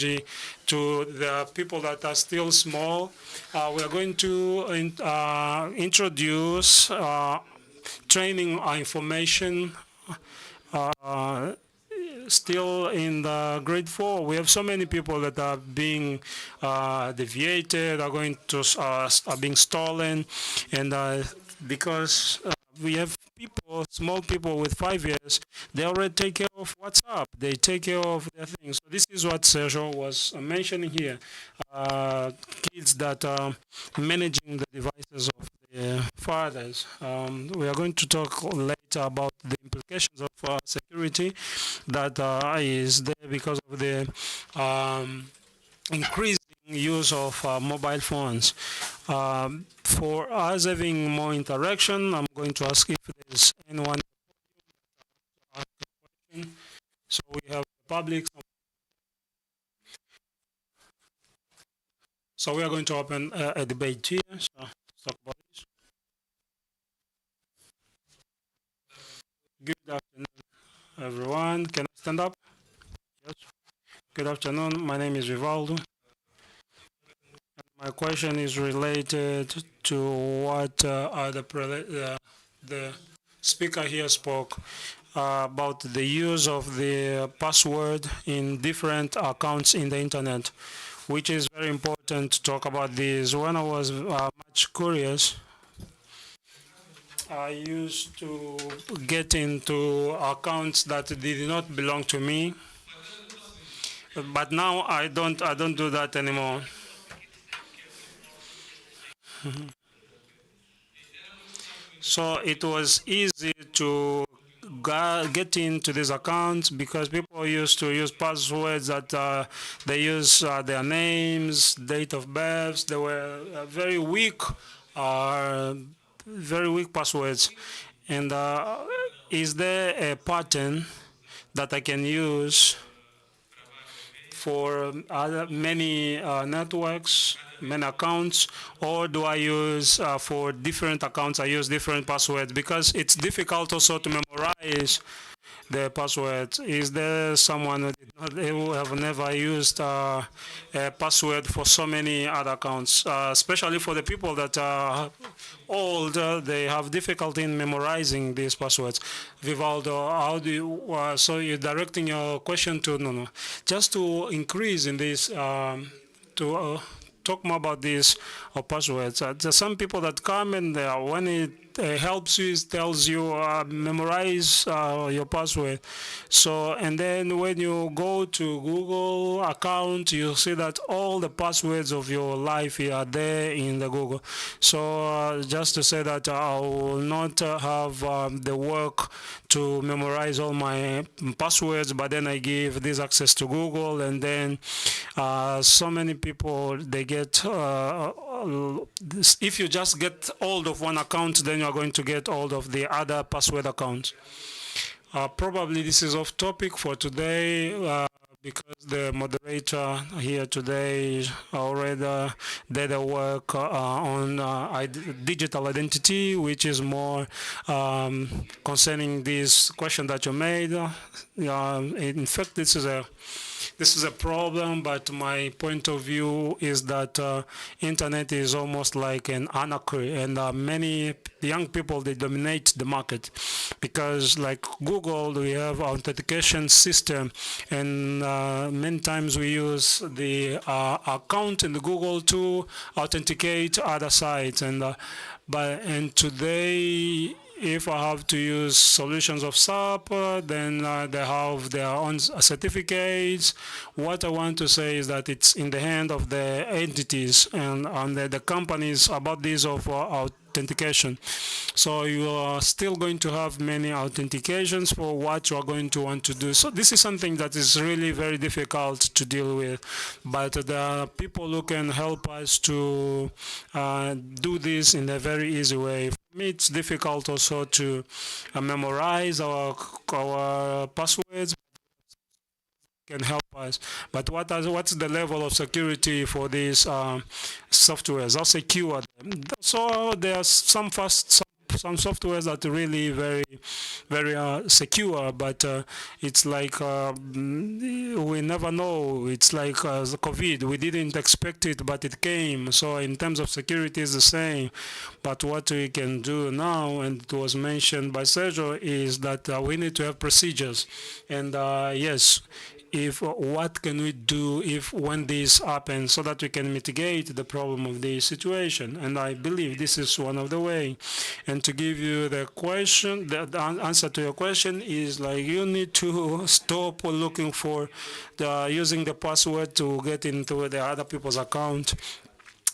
to the people that are still small. We are going to introduce training information still in the grade 4. We have so many people that are being deviated, are going to are being stolen, and because we have people, small people with 5 years, they already take care of WhatsApp. They take care of their things. So this is what Sergio was mentioning here. Kids that are managing the devices of the fathers. We are going to talk later about the implications of security that is there because of the increasing use of mobile phones. For us having more interaction, I'm going to ask if there's anyone to ask a question. So we have the public. So we are going to open a debate here. So let's talk about this. Good afternoon, everyone. Can I stand up? Yes. Good afternoon. My name is Rivaldo. My question is related to what the speaker here spoke about the use of the password in different accounts in the internet, which is very important to talk about this. When I was much curious, I used to get into accounts that did not belong to me, but now I don't do that anymore. So it was easy to get into these accounts because people used to use passwords that they use their names, date of birth. They were very weak passwords. And is there a pattern that I can use for many networks, many accounts, or do I use for different accounts, I use different passwords? Because it's difficult also to memorize the password. Is there someone who have never used a password for so many other accounts, especially for the people that are old, they have difficulty in memorizing these passwords. Vivaldo, how do you, so you're directing your question to Nuno. Just to increase in this, to talk more about this passwords. There's some people that come and when it helps you, it tells you memorize your password. So, and then when you go to Google account, you'll see that all the passwords of your life are there in the Google. So just to say that I will not have the work to memorize all my passwords, but then I give this access to Google, and then so many people, they get if you just get hold of one account, then you're going to get hold of the other password accounts. Probably this is off topic for today because the moderator here today already did a work on digital identity, which is more concerning this question that you made. In fact, this is a problem, but my point of view is that internet is almost like an anarchy, and many young people, they dominate the market because like Google, we have authentication system, and many times we use the account in the Google to authenticate other sites, and today, if I have to use solutions of SAP, then they have their own certificates. What I want to say is that it's in the hand of the entities and the companies about this of authentication. So you are still going to have many authentications for what you are going to want to do. So this is something that is really very difficult to deal with, but there are people who can help us to do this in a very easy way. For me, it's difficult also to memorize our passwords. Can help us, but what's the level of security for these softwares? How secure them? So there are some some softwares that are really very secure, but it's like we never know. It's like the COVID. We didn't expect it, but it came. So in terms of security, it's the same. But what we can do now, and it was mentioned by Sergio, is that we need to have procedures. And yes, if what can we do if when this happens so that we can mitigate the problem of the situation, and I believe this is one of the way. And to give you the question, the answer to your question is like you need to stop looking for using the password to get into the other people's account,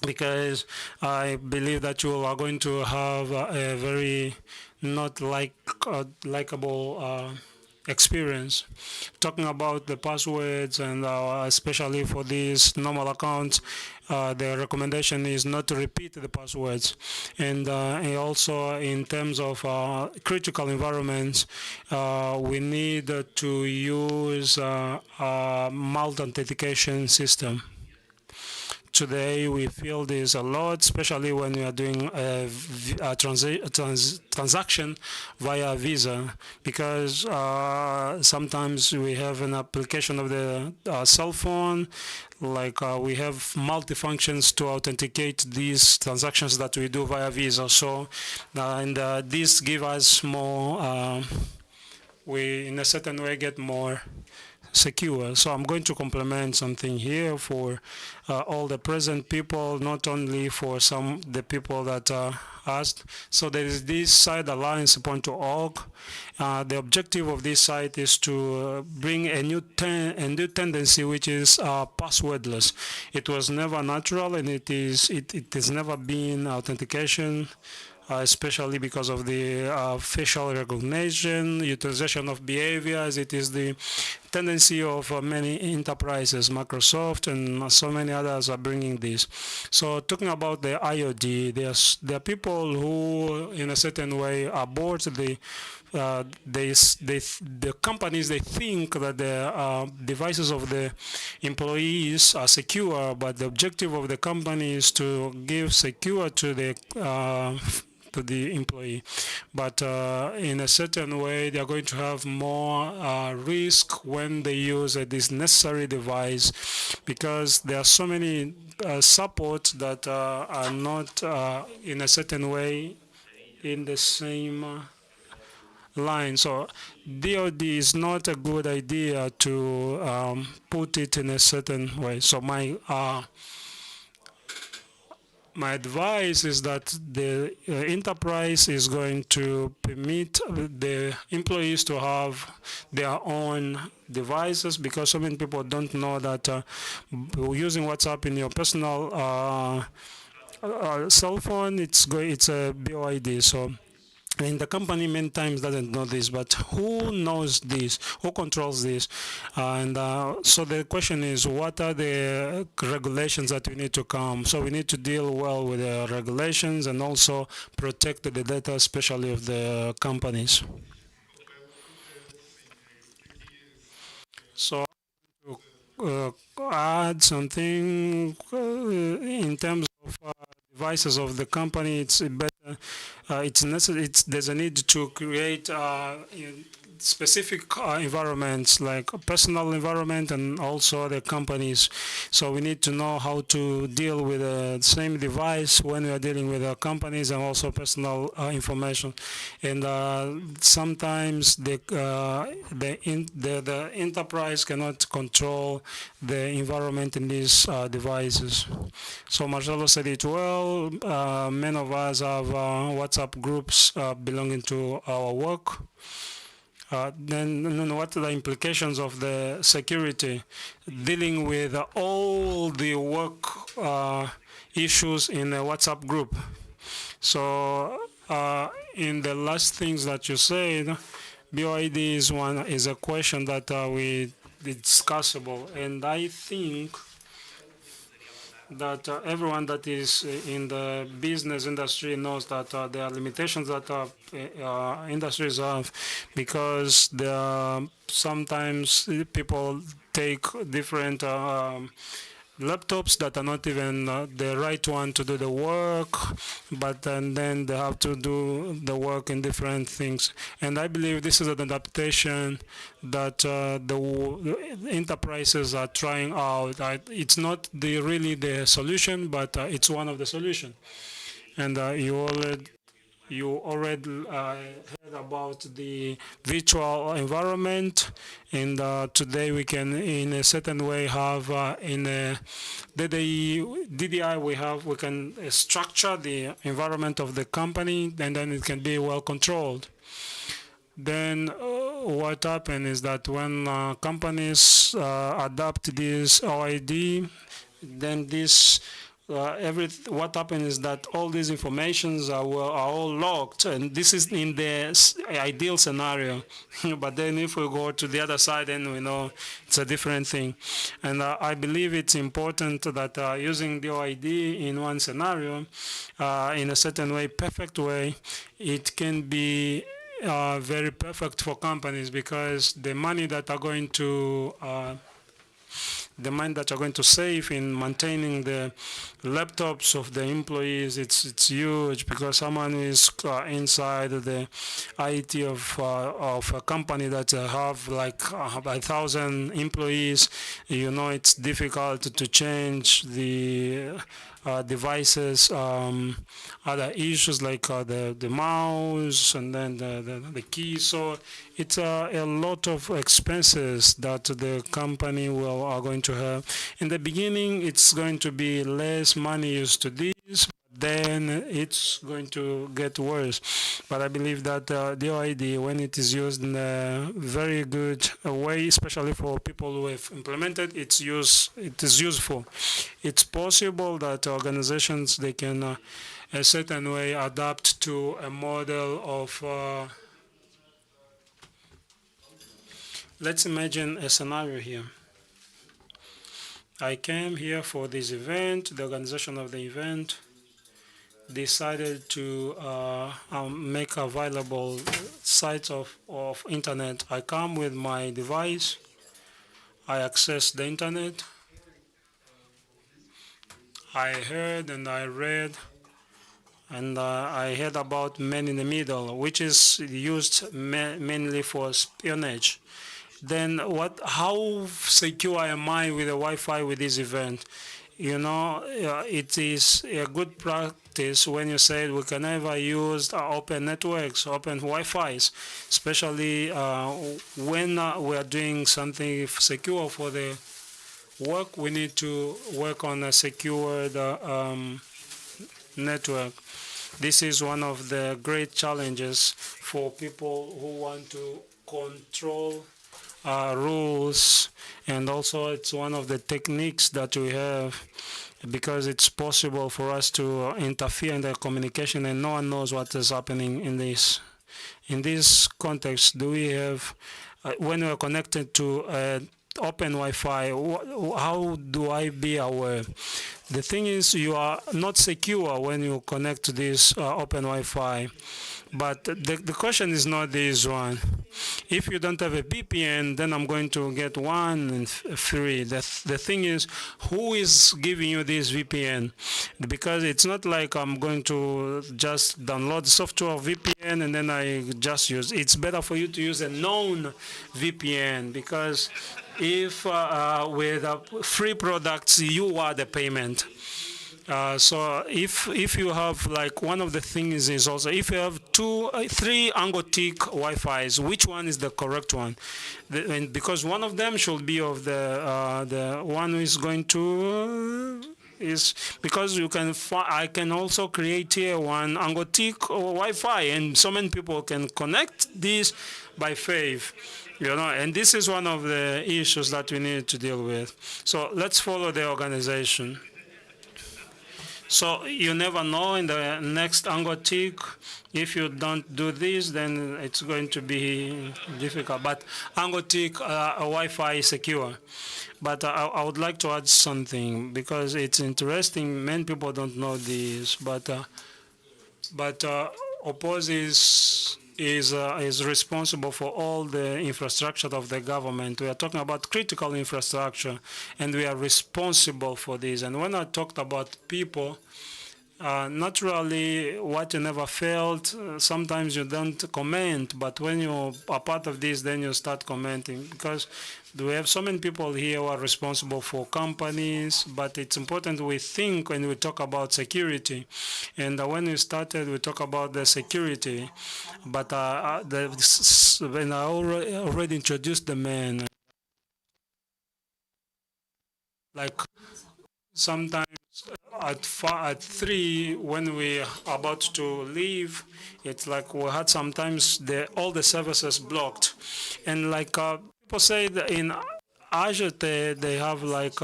because I believe that you are going to have a very not likable experience. Talking about the passwords, and especially for these normal accounts, the recommendation is not to repeat the passwords. And also in terms of critical environments, we need to use a multi-authentication system. Today we feel this a lot, especially when we are doing a transaction via Visa, because sometimes we have an application of the cell phone, like we have multi-functions to authenticate these transactions that we do via Visa. So, and this give us more, we in a certain way get more secure. So I'm going to complement something here for all the present people, not only for the people that asked. So there is this site alliance.org. The objective of this site is to bring a new tendency, which is passwordless. It was never natural, and it has never been authentication. Especially because of the facial recognition, utilization of behaviors. It is the tendency of many enterprises, Microsoft and so many others are bringing this. So talking about the IoT, there are people who in a certain way abort the companies. They think that the devices of the employees are secure, but the objective of the company is to give secure to the employee. But in a certain way, they are going to have more risk when they use this necessary device, because there are so many supports that are not in a certain way in the same line. So DoD is not a good idea to put it in a certain way. So my advice is that the enterprise is going to permit the employees to have their own devices, because so many people don't know that using WhatsApp in your personal cell phone, it's a BOID. So and the company many times doesn't know this, but who knows this? Who controls this? And so the question is, what are the regulations that we need to come? So we need to deal well with the regulations and also protect the data, especially of the companies. So add something in terms of devices of the company. It's better. It's necessary. There's a need to create specific environments, like a personal environment and also the companies. So we need to know how to deal with the same device when we are dealing with companies and also personal information. And sometimes the enterprise cannot control the environment in these devices. So Marcelo said it well. Many of us have WhatsApp groups belonging to our work. Then what are the implications of the security dealing with all the work issues in a WhatsApp group? So in the last things that you said, BOID is a question that we discussable, and I think that everyone that is in the business industry knows that there are limitations that industries have, because there are sometimes people take different laptops that are not even the right one to do the work, but then they have to do the work in different things. And I believe this is an adaptation that the enterprises are trying out. It's not really the solution, but it's one of the solutions. And you already heard about the virtual environment, and today we can in a certain way have in a DDI we can structure the environment of the company, and then it can be well controlled. Then what happens is that when companies adopt this OID, then this what happens is that all these informations are all locked, and this is in the ideal scenario. But then if we go to the other side, then we know it's a different thing. And I believe it's important that using the OID in one scenario, in a certain way, perfect way, it can be very perfect for companies, because the money that are going to save in maintaining the laptops of the employees, it's huge, because someone who is inside the IT of a company that have like 1,000 employees, it's difficult to change the devices, other issues like the mouse and then the key. So it's a lot of expenses that the company are going to have. In the beginning, it's going to be less money used to this, then it's going to get worse. But I believe that the OID, when it is used in a very good way, especially for people who have implemented it is useful. It's possible that organizations, they can a certain way adapt to a model of let's imagine a scenario here. I came here for this event. The organization of the event decided to make available sites of internet. I come with my device, I access the internet, I heard and I read, and I heard about man in the middle, which is used mainly for espionage. Then how secure am I with the Wi-Fi with this event? It is a good practice when you say we can never use open networks, open Wi-Fi's, especially when we are doing something secure for the work. We need to work on a secured network. This is one of the great challenges for people who want to control rules, and also it's one of the techniques that we have, because it's possible for us to interfere in the communication and no one knows what is happening in this. In this context, do we have, when we are connected to open Wi-Fi, how do I be aware? The thing is, you are not secure when you connect to this open Wi-Fi. But the question is not this one. If you don't have a VPN, then I'm going to get one and free. The thing is, who is giving you this VPN? Because it's not like I'm going to just download the software of VPN and then I just use. It's better for you to use a known VPN, because if with free products, you are the payment. So if you have, like, one of the things is also, if you have three Angotic Wi-Fi's, which one is the correct one? And because one of them should be of the one who is going to is, because I can also create here one Angotic Wi-Fi, and so many people can connect this by faith. And this is one of the issues that we need to deal with. So let's follow the organization. So you never know in the next Angotic, if you don't do this, then it's going to be difficult. But Angotic Wi-Fi is secure. But I would like to add something, because it's interesting. Many people don't know this, but opposes is responsible for all the infrastructure of the government. We are talking about critical infrastructure, and we are responsible for this. And when I talked about people, naturally, what you never felt, sometimes you don't comment, but when you are part of this, then you start commenting, because we have so many people here who are responsible for companies, but it's important we think when we talk about security. And when we started, we talk about the security, but when I already introduced the man, like sometimes at 3 when we are about to leave, it's like we had sometimes all the services blocked, and like people say that in Azure they have like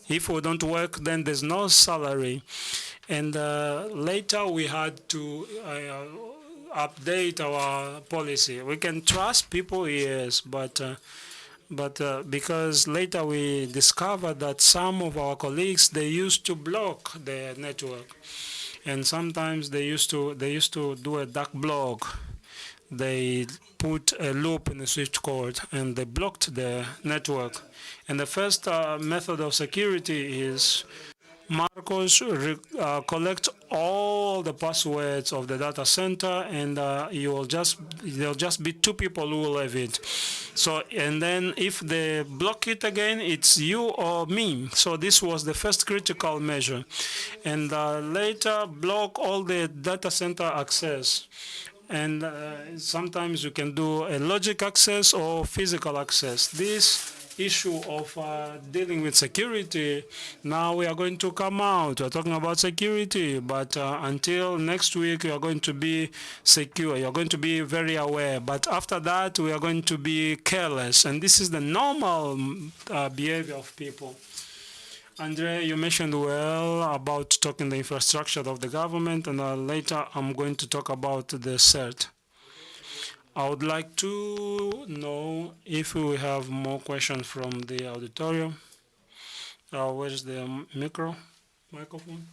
if we don't work then there's no salary, and later we had to update our policy. We can trust people, yes, but because later we discovered that some of our colleagues, they used to block the network, and sometimes they used to do a dark block. They put a loop in the switch code and they blocked the network. And the first method of security is Marcos collect all the passwords of the data center, and there'll just be two people who will have it. So, and then if they block it again, it's you or me. So this was the first critical measure, and later block all the data center access. And sometimes you can do a logic access or physical access. This issue of dealing with security, now we are going to come out. We're talking about security, but until next week, you are going to be secure. You're going to be very aware. But after that, we are going to be careless. And this is the normal behavior of people. Andre, you mentioned well about talking the infrastructure of the government, and later I'm going to talk about the CERT. I would like to know if we have more questions from the auditorium. Where's the microphone?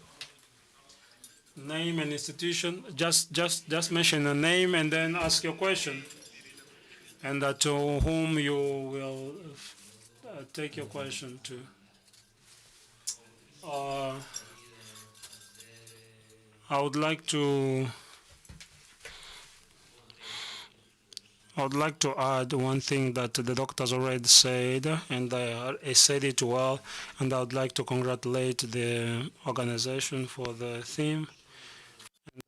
Name and institution. Just mention a name and then ask your question, and to whom you will take your question to. I would like to add one thing that the doctors already said, and I said it well, and I would like to congratulate the organization for the theme.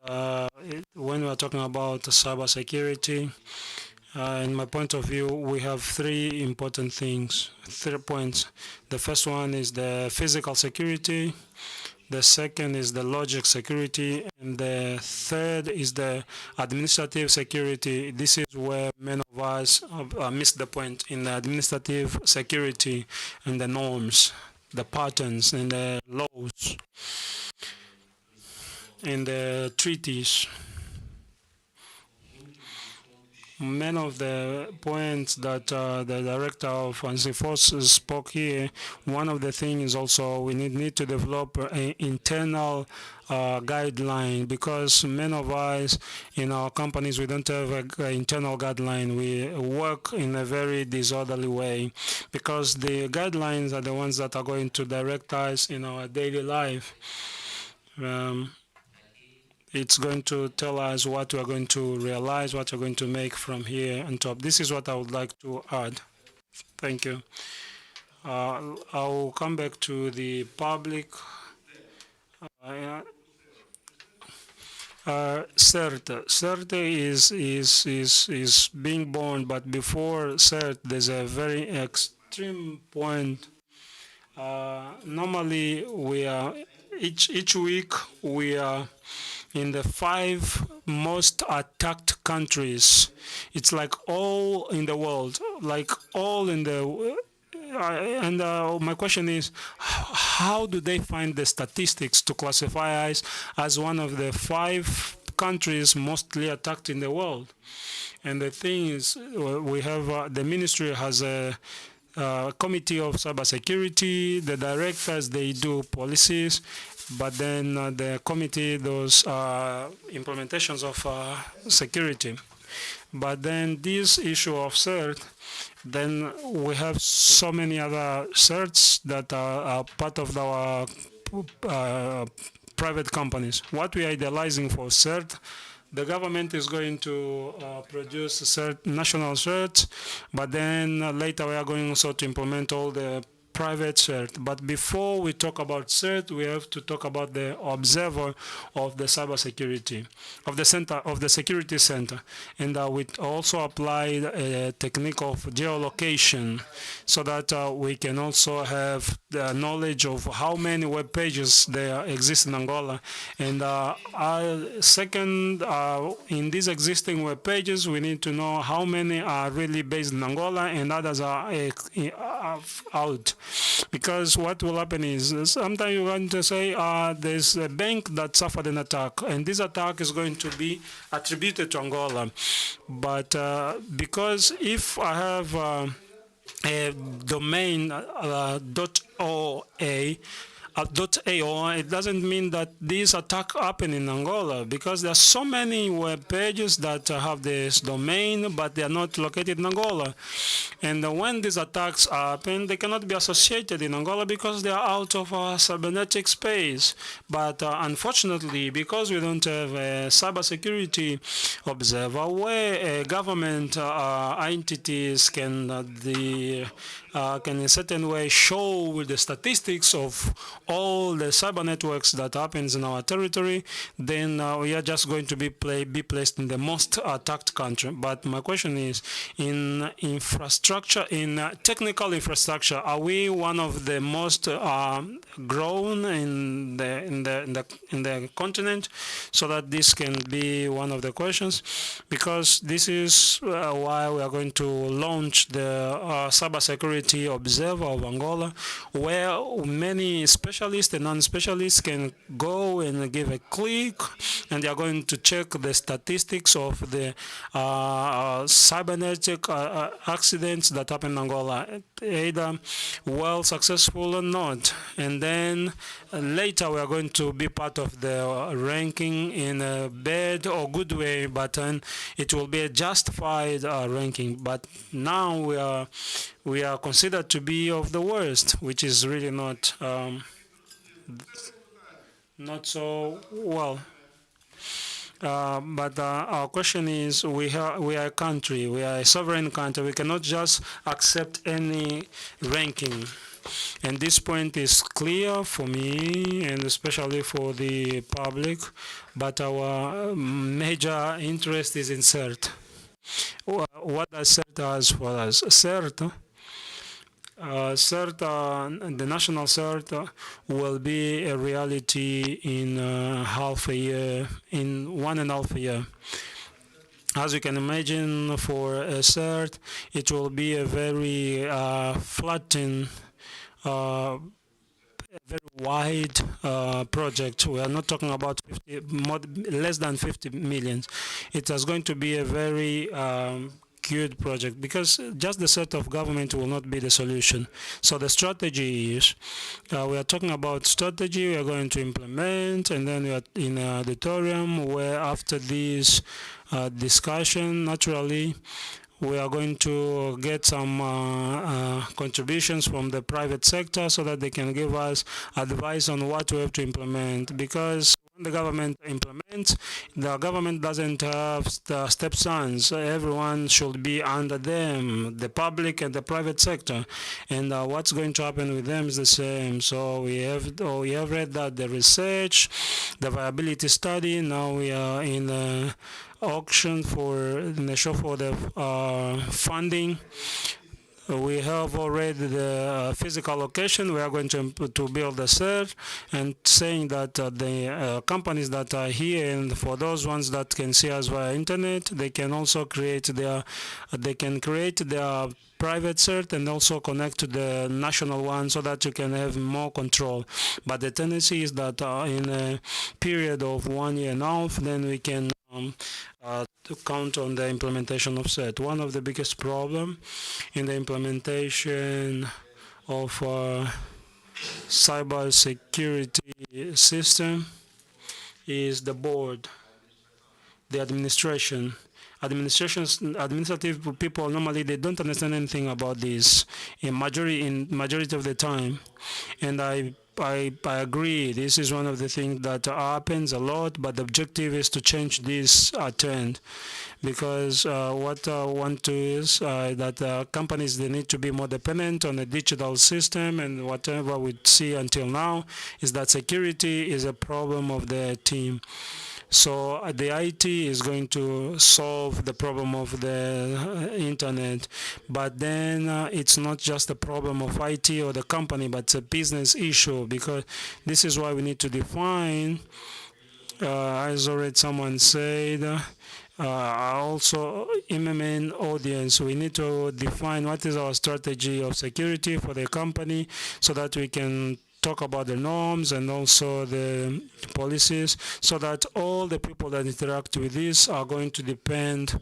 When we are talking about cybersecurity, in my point of view, we have three important things, 3 points. The first one is the physical security. The second is the logic security, and the third is the administrative security. This is where many of us miss the point in the administrative security and the norms, the patterns, and the laws, and the treaties. Many of the points that the director of Ansi Forces spoke here, one of the things is also we need to develop an internal guideline, because many of us in our companies, we don't have an internal guideline. We work in a very disorderly way, because the guidelines are the ones that are going to direct us in our daily life. It's going to tell us what we are going to realize, what we're going to make from here on top. This is what I would like to add. Thank you. I'll come back to the public. CERT is being born, but before CERT, there's a very extreme point. Normally, we are each week we are in the 5 most attacked countries. It's like all in the world, like all in the. And my question is, how do they find the statistics to classify us as one of the 5 countries mostly attacked in the world? And the thing is, we have the ministry has a committee of cybersecurity. The directors, they do policies, but then the committee does implementations of security. But then this issue of CERT, then we have so many other certs that are part of our private companies. What we are idealizing for CERT, the government is going to produce national certs, but then later we are going also to implement all the private cert. But before we talk about cert, we have to talk about the observer of the cybersecurity, of the center, of the security center. And we also applied a technique of geolocation so that we can also have the knowledge of how many web pages there exist in Angola. And second, in these existing web pages, we need to know how many are really based in Angola and others are out. Because what will happen is sometimes you're going to say there's a bank that suffered an attack, and this attack is going to be attributed to Angola. But because if I have a domain .oa, it doesn't mean that this attack happened in Angola, because there are so many web pages that have this domain, but they are not located in Angola. And when these attacks happen, they cannot be associated in Angola because they are out of our cybernetic space. But unfortunately, because we don't have a cybersecurity observer where government entities can in a certain way show the statistics of all the cyber networks that happens in our territory, then we are just going to be placed in the most attacked country. But my question is, in infrastructure, in technical infrastructure, are we one of the most grown in the continent? So that this can be one of the questions, because this is why we are going to launch the cybersecurity observer of Angola, where many specialists and non-specialists can go and give a click, and they are going to check the statistics of the cybernetic accidents that happen in Angola, either well successful or not. And then later we are going to be part of the ranking in a bad or good way, but then it will be a justified ranking. But now we are considered to be of the worst, which is really not so well. But our question is, we are a country, we are a sovereign country. We cannot just accept any ranking. And this point is clear for me and especially for the public, but our major interest is in CERT. What does CERT has for us? CERT, the national CERT will be a reality in half a year, in 1.5 years. As you can imagine, for a CERT, it will be a very flattened, very wide project. We are not talking about less than 50 million. It is going to be a very good project, because just the set of government will not be the solution. So the strategy is, we are talking about strategy, we are going to implement, and then we are in an auditorium where after this discussion, naturally, we are going to get some contributions from the private sector so that they can give us advice on what we have to implement. Because when the government implements, the government doesn't have the stepsons. Everyone should be under them, the public and the private sector. And what's going to happen with them is the same. So we have read that the research, the viability study. Now we are in the auction for the funding. We have already the physical location. We are going to build the CERT, and saying that the companies that are here, and for those ones that can see us via internet, they can also create their private CERT and also connect to the national one, so that you can have more control. But the tendency is that in a period of 1.5 years, then we can to count on the implementation of SET. One of the biggest problem in the implementation of cyber security system is the board, the administration. Administrative people normally they don't understand anything about this in majority of the time, and I agree. This is one of the things that happens a lot, but the objective is to change this trend, because what I want to is that companies they need to be more dependent on the digital system, and whatever we see until now is that security is a problem of the team. So the IT is going to solve the problem of the internet, but then it's not just a problem of IT or the company, but it's a business issue, because this is why we need to define, as already someone said, also in the main audience, we need to define what is our strategy of security for the company so that we can talk about the norms and also the policies, so that all the people that interact with this are going to depend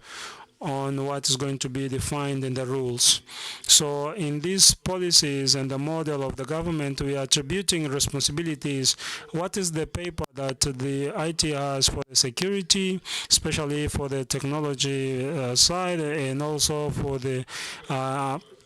on what is going to be defined in the rules. So in these policies and the model of the government, we are attributing responsibilities. What is the paper that the IT has for the security, especially for the technology side, and also for the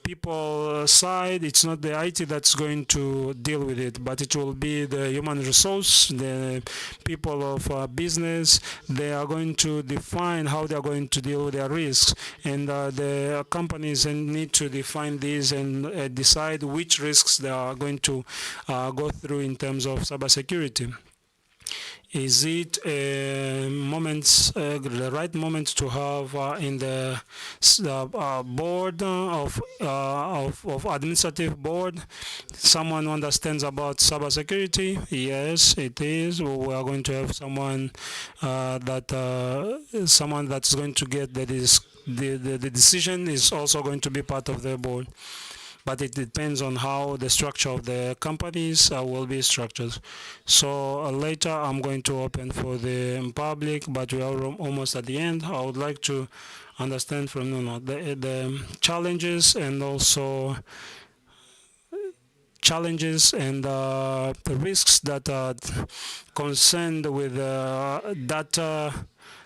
people side? It's not the IT that's going to deal with it, but it will be the human resource, the people of business. They are going to define how they are going to deal with their risks, and the companies need to define these and decide which risks they are going to go through in terms of cybersecurity. Is it the right moment to have in the board of administrative board someone who understands about cybersecurity? Yes, it is. We are going to have someone someone that's going to get that is the decision is also going to be part of the board. But it depends on how the structure of the companies will be structured. So later I'm going to open for the public, but we are almost at the end. I would like to understand from the challenges and also the risks that are concerned with data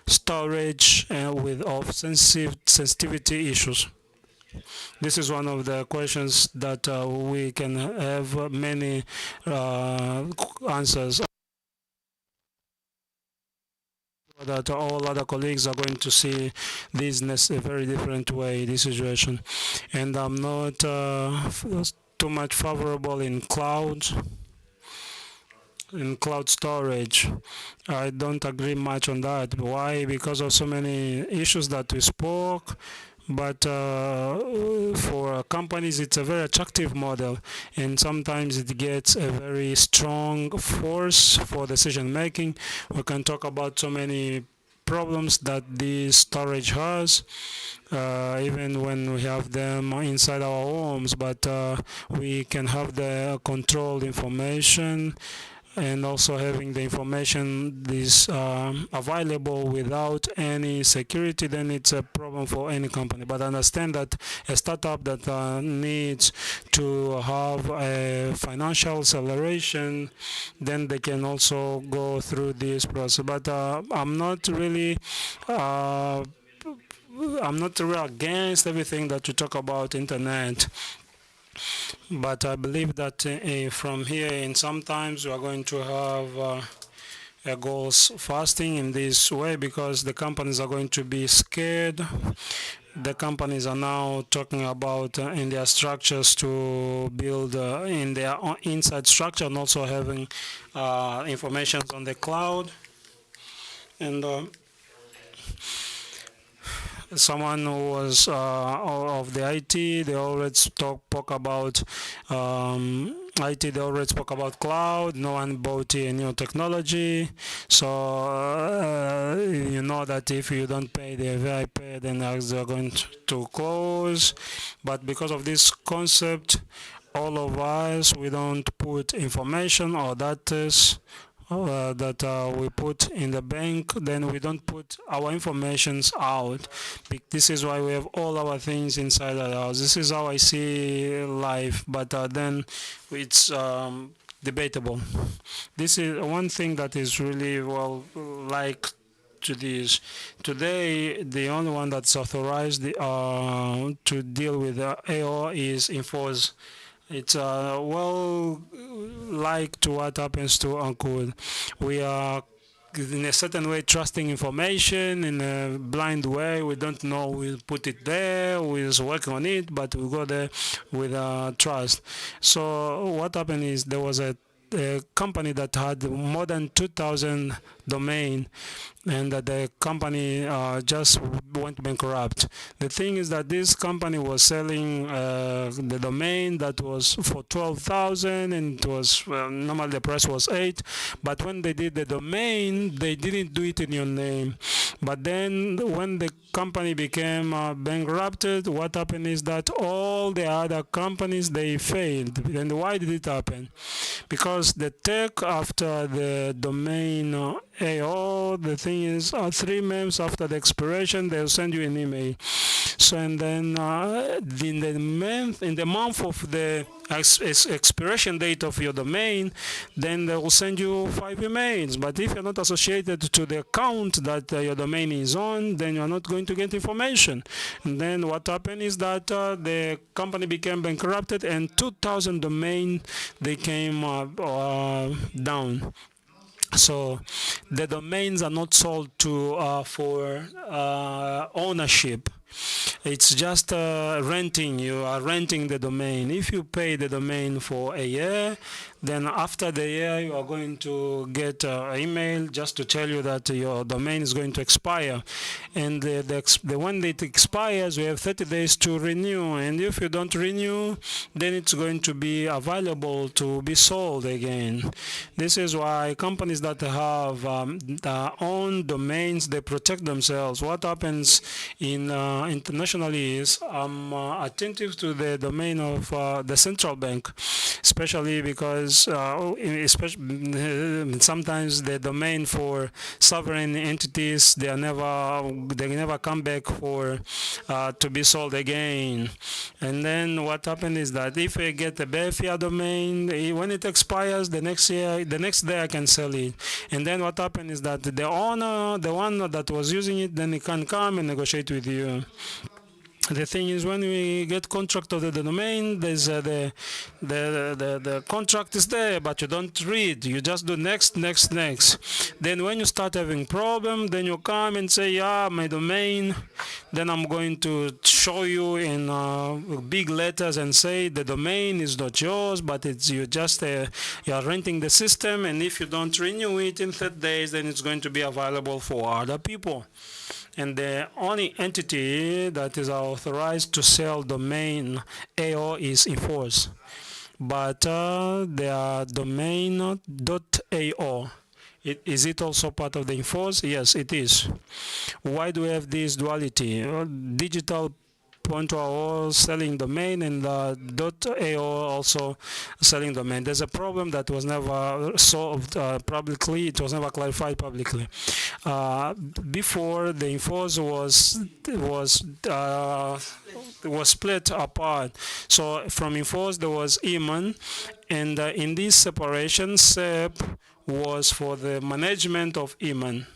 storage and of sensitivity issues. This is one of the questions that we can have many answers. That all other colleagues are going to see this in a very different way, this situation. And I'm not too much favorable in cloud storage. I don't agree much on that. Why? Because of so many issues that we spoke. But for companies, it's a very attractive model, and sometimes it gets a very strong force for decision making. We can talk about so many problems that this storage has, even when we have them inside our homes, but we can have the controlled information, and also having the information is available without any security, then it's a problem for any company. But I understand that a startup that needs to have a financial acceleration, then they can also go through this process. But I'm not really against everything that you talk about internet. But I believe that from here in sometimes we are going to have goals fasting in this way, because the companies are going to be scared. The companies are now talking about in their structures to build in their inside structure, and also having information on the cloud. And someone who was of the IT, they already spoke about IT, they already spoke about cloud. No one bought a new technology. So you know that if you don't pay the VIP, then they're going to close. But because of this concept, all of us, we don't put information or data that we put in the bank, then we don't put our informations out. This is why we have all our things inside our house. This is how I see life, but then it's debatable. This is one thing that is really well like to this. Today, the only one that's authorized to deal with AO is Enforce. It's well like to what happens to Ankud. We are in a certain way trusting information in a blind way. We don't know we put it there, we're working on it, but we go there with trust. So what happened is there was a company that had more than 2,000 domain, and that the company just went bankrupt. The thing is that this company was selling the domain that was for 12,000, and it was normally the price was 8. But when they did the domain, they didn't do it in your name. But then when the company became bankrupted, what happened is that all the other companies, they failed. And why did it happen? Because the tech after the domain AO, the thing is 3 months after the expiration, they'll send you an email. So and then in the month of the expiration date of your domain, then they will send you 5 emails. But if you're not associated to the account that your domain is on, then you're not going to get information. And then what happened is that the company became bankrupted, and 2,000 domain they came down. So the domains are not sold to for ownership. It's just renting. You are renting the domain. If you pay the domain for a year, then after the year you are going to get an email just to tell you that your domain is going to expire. And when it expires, you have 30 days to renew. And if you don't renew, then it's going to be available to be sold again. This is why companies that have their own domains, they protect themselves. What happens in internationally is I'm attentive to the domain of the central bank, especially because sometimes the domain for sovereign entities, they never come back for to be sold again. And then what happened is that if I get a Befia domain, when it expires the next day I can sell it. And then what happened is that the owner, the one that was using it, then he can come and negotiate with you. The thing is, when we get contract of the domain, there's the contract is there, but you don't read. You just do next. Then when you start having problem, then you come and say, yeah, my domain. Then I'm going to show you in big letters and say the domain is not yours, but it's you just you are renting the system, and if you don't renew it in 30 days, then it's going to be available for other people. And the only entity that is authorized to sell domain AO is Enforce. But their domain.ao, is it also part of the Enforce? Yes, it is. Why do we have this duality? Digital .ao selling domain and .ao also selling domain. There's a problem that was never solved publicly. It was never clarified publicly. Before the Enforce was split apart. So from Enforce there was Eman, and in this separation, SEP was for the management of Eman.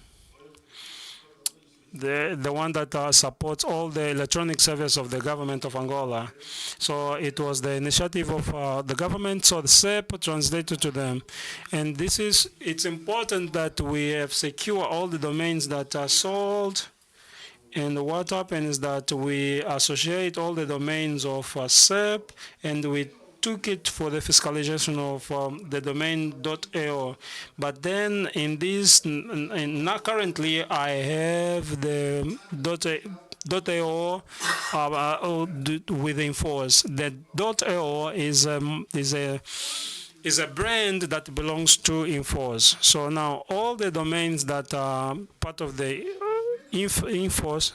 The one that supports all the electronic service of the government of Angola. So it was the initiative of the government, so the SEP translated to them. And it's important that we have secure all the domains that are sold. And what happened is that we associate all the domains of SEP, and we took it for the fiscalization of the domain.ao. But then in this, not currently, I have the .ao with Enforce. The .ao is a brand that belongs to Enforce. So now all the domains that are part of the Enforce,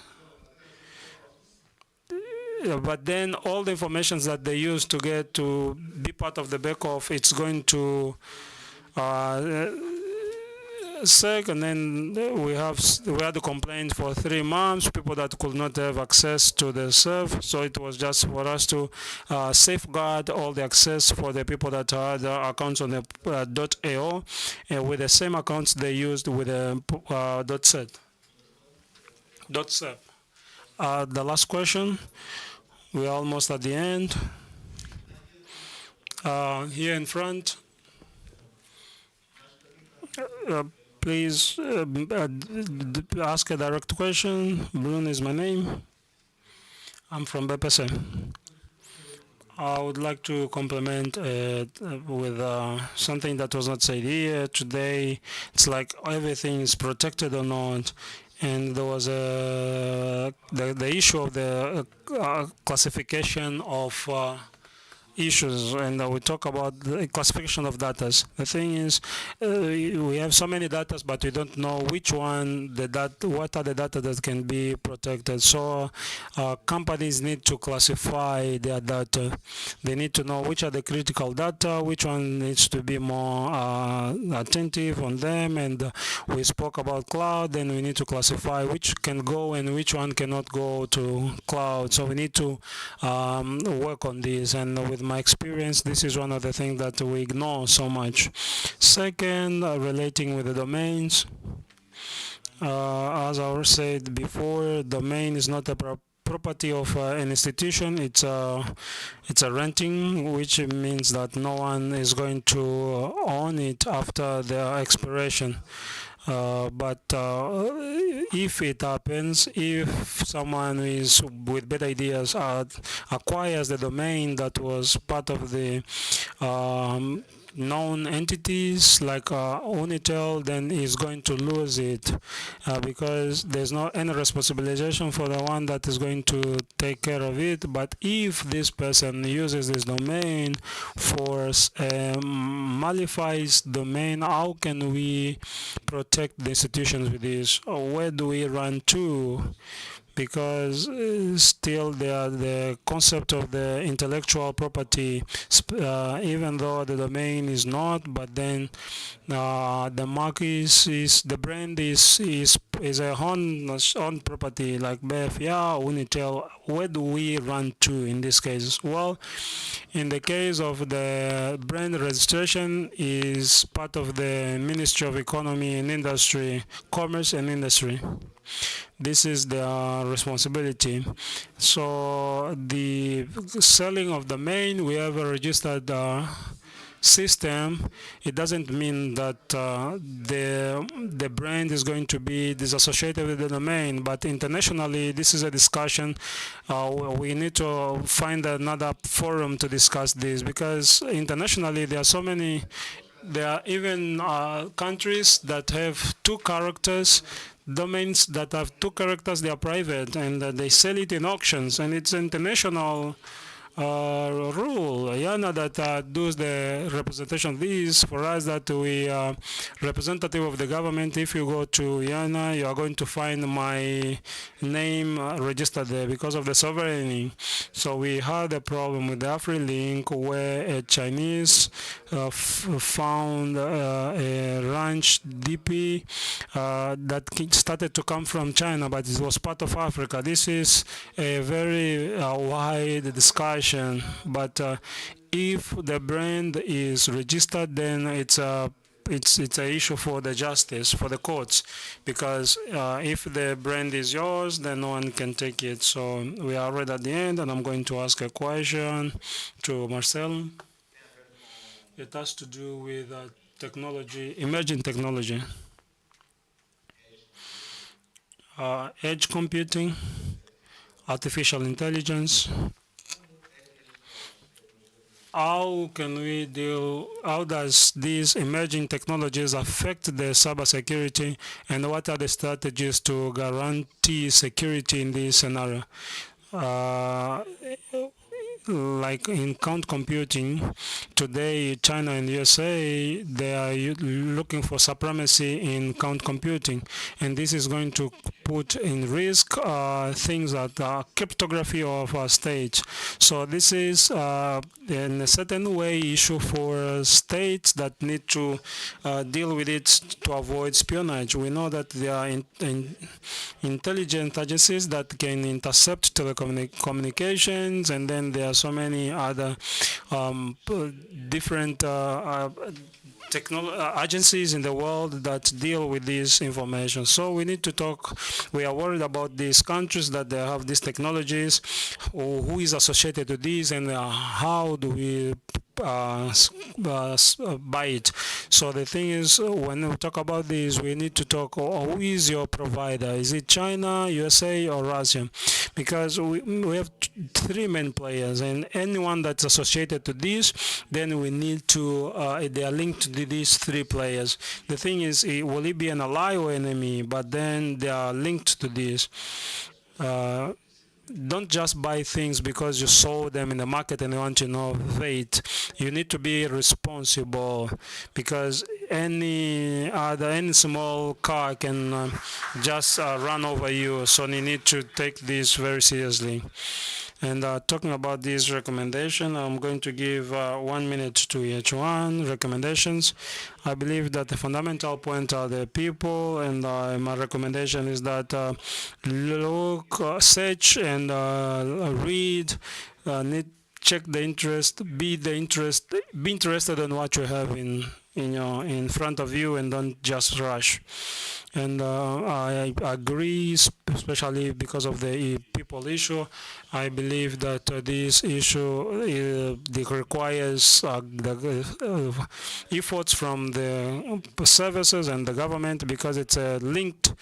but then all the information that they use to get to be part of the back off, it's going to sick, and then we had to complain for 3 months. People that could not have access to the serve, so it was just for us to safeguard all the access for the people that had accounts on the .ao, with the same accounts they used with the .set. .sep. The last question. We're almost at the end. Here in front, please ask a direct question. Bruno is my name. I'm from BPC. I would like to complement with something that was not said here today. It's like everything is protected or not. And there was the issue of the classification of issues, and we talk about the classification of data. The thing is, we have so many data, but we don't know which one what are the data that can be protected. So companies need to classify their data. They need to know which are the critical data, which one needs to be more attentive on them. And we spoke about cloud, then we need to classify which can go and which one cannot go to cloud. So we need to work on this. And with my experience, this is one of the things that we ignore so much. Second, relating with the domains, as I said before, domain is not a property of an institution. It's a renting, which means that no one is going to own it after their expiration. But if it happens, if someone is with better ideas acquires the domain that was part of the known entities like Unitel, then is going to lose it because there's no any responsibilization for the one that is going to take care of it. But if this person uses this domain for a malicious domain, how can we protect the institutions with this? Or where do we run to? Because still the concept of the intellectual property, even though the domain is not, but then the mark is the brand is a own property like BFA, Unitel. Where do we run to in this case? Well, in the case of the brand registration is part of the Ministry of Economy and Industry, Commerce and Industry. This is their responsibility. So the selling of domain, we have a registered system. It doesn't mean that the brand is going to be disassociated with the domain, but internationally this is a discussion. We need to find another forum to discuss this, because internationally there are even countries that have 2 characters. Domains that have 2 characters, they are private, and they sell it in auctions, and it's international rule. Yana that does the representation of these for us, that we are representative of the government. If you go to Yana, you are going to find my name registered there because of the sovereignty. So we had a problem with the AfriLink where a Chinese found a ranch DP that started to come from China, but it was part of Africa. This is a very wide discussion. But if the brand is registered, then it's an issue for the justice, for the courts, because if the brand is yours, then no one can take it. So we are right at the end, and I'm going to ask a question to Marcel. It has to do with technology, emerging technology, edge computing, artificial intelligence. How does these emerging technologies affect the cybersecurity, and what are the strategies to guarantee security in this scenario? Like in cloud computing, today China and USA, they are looking for supremacy in cloud computing, and this is going to put in risk things that are cryptography of states. So this is in a certain way issue for states that need to deal with it to avoid espionage. We know that there are intelligence agencies that can intercept telecommunications, and then there are so many other different agencies in the world that deal with this information. So we need to talk. We are worried about these countries that they have these technologies, or who is associated to these, and how do we buy it. So the thing is, when we talk about this, we need to talk, who is your provider? Is it China, USA, or Russia? Because we have three main players, and anyone that's associated to this, then we need to, they are linked to these three players. The thing is, will it be an ally or enemy? But then they are linked to this. Don't just buy things because you saw them in the market and you want to innovate. You need to be responsible, because any small car can just run over you. So you need to take this very seriously. And talking about this recommendation, I'm going to give 1 minute to each one recommendations. I believe that the fundamental point are the people, and my recommendation is that look, search, and read. Check the interest, be interested in what you have in front of you, and don't just rush. And I agree, especially because of the people issue. I believe that this issue requires the efforts from the services and the government, because it's a linked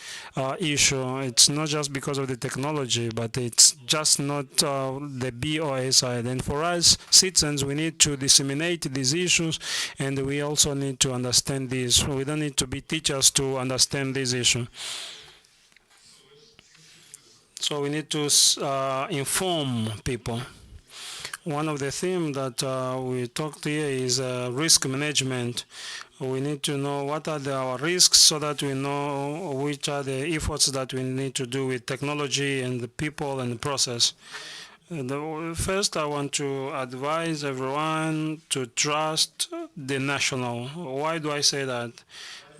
issue. It's not just because of the technology, but it's just not the BOA side. And for us citizens, we need to disseminate these issues, and we also need to understand this. We don't need to be teachers to understand this issue. So we need to inform people. One of the themes that we talked here is risk management. We need to know what are our risks, so that we know which are the efforts that we need to do with technology and the people and the process. First, I want to advise everyone to trust the national. Why do I say that?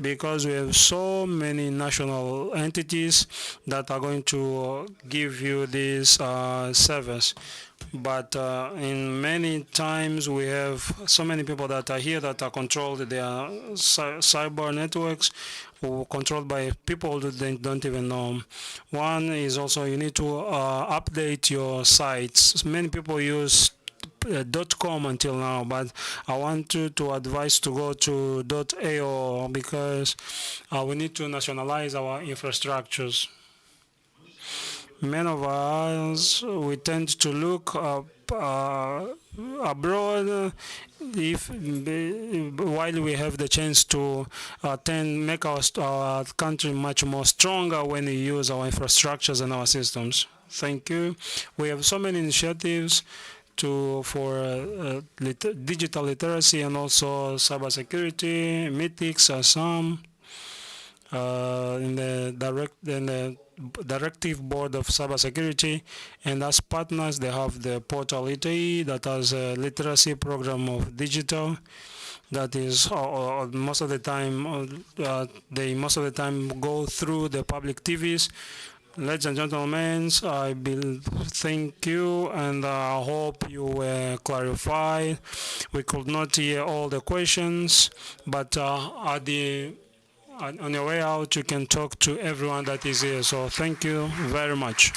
Because we have so many national entities that are going to give you this service. But in many times we have so many people that are here that are controlled. They are cyber networks controlled by people that they don't even know. One is also, you need to update your sites. Many people use .com until now, but I want you to advise to go to .ao, because we need to nationalize our infrastructures. Many of us, we tend to look abroad, while we have the chance to make our country much more stronger when we use our infrastructures and our systems. Thank you. We have so many initiatives for digital literacy and also cybersecurity. Mythics are some in the directive board of cybersecurity, and as partners they have the portal ITE that has a literacy program of digital. That is most of the time they go through the public TVs. Ladies and gentlemen, I thank you, and I hope you were clarified. We could not hear all the questions, but on your way out, you can talk to everyone that is here. So thank you very much.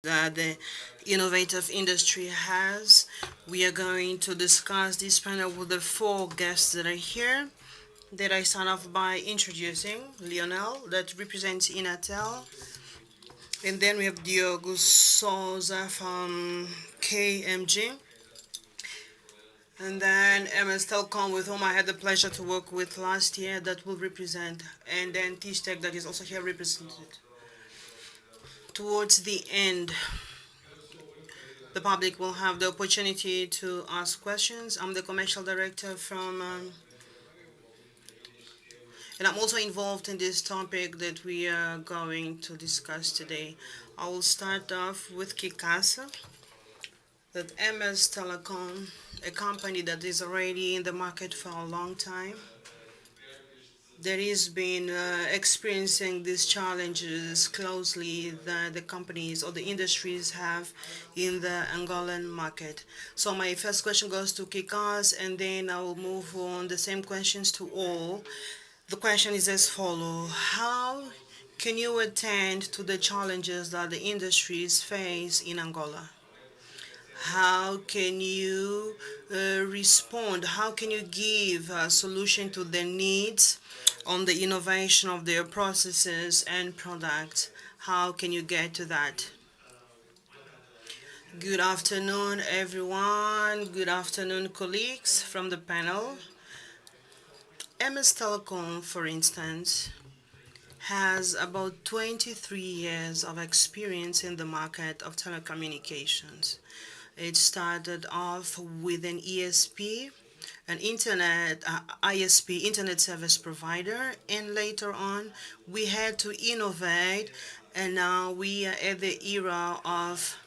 that the innovative industry has. We are going to discuss this panel with the four guests that are here. That I start off by introducing Lionel, that represents Inatel, and then we have Diogo Souza from KMG, and then MS Telcom, with whom I had the pleasure to work with last year, that will represent, and then Tech that is also here represented. Towards the end, the public will have the opportunity to ask questions. I'm the commercial director and I'm also involved in this topic that we are going to discuss today. I will start off with Kikasa, that MS Telecom, a company that is already in the market for a long time, that has been experiencing these challenges closely that the companies or the industries have in the Angolan market. So my first question goes to Kikas, and then I will move on the same questions to all. The question is as follows: how can you attend to the challenges that the industries face in Angola? How can you respond? How can you give a solution to their needs on the innovation of their processes and products? How can you get to that? Good afternoon, everyone. Good afternoon, colleagues from the panel. MS Telecom, for instance, has about 23 years of experience in the market of telecommunications. It started off with an ESP, an ISP, internet service provider, and later on we had to innovate, and now we are at the era of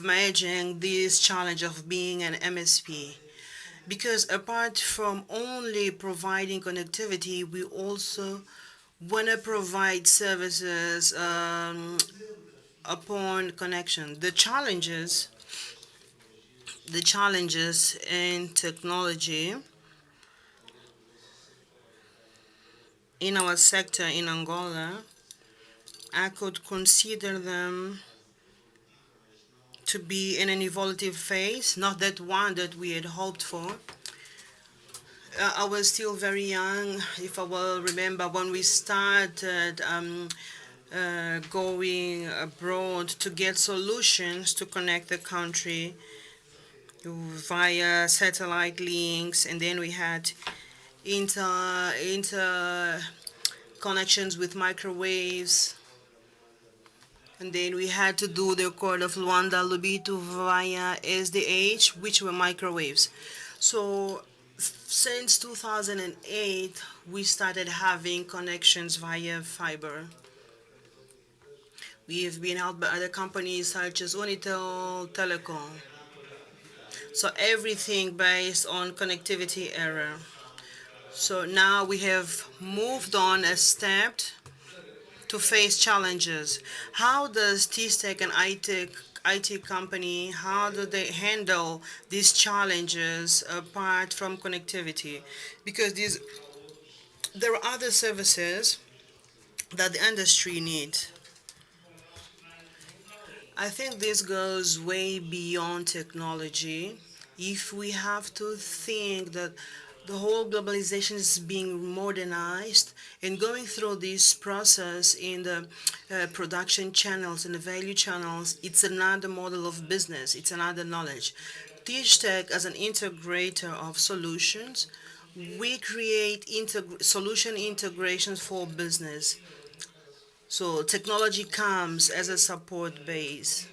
managing this challenge of being an MSP. Because apart from only providing connectivity, we also want to provide services upon connection. The challenges in technology in our sector in Angola, I could consider them to be in an evolutive phase, not that one that we had hoped for. I was still very young, if I will remember, when we started going abroad to get solutions to connect the country via satellite links, and then we had inter connections with microwaves, and then we had to do the Accord of Luanda Lobito via SDH, which were microwaves. So since 2008, we started having connections via fiber. We have been helped by other companies such as Unitel Telecom. So everything based on connectivity era. So now we have moved on a step to face challenges. How does T-Tech and IT company, how do they handle these challenges apart from connectivity? Because there are other services that the industry needs. I think this goes way beyond technology. If we have to think that the whole globalization is being modernized and going through this process in the production channels and the value channels, it's another model of business, it's another knowledge. Teach Tech, as an integrator of solutions, we create solution integrations for business. So technology comes as a support base.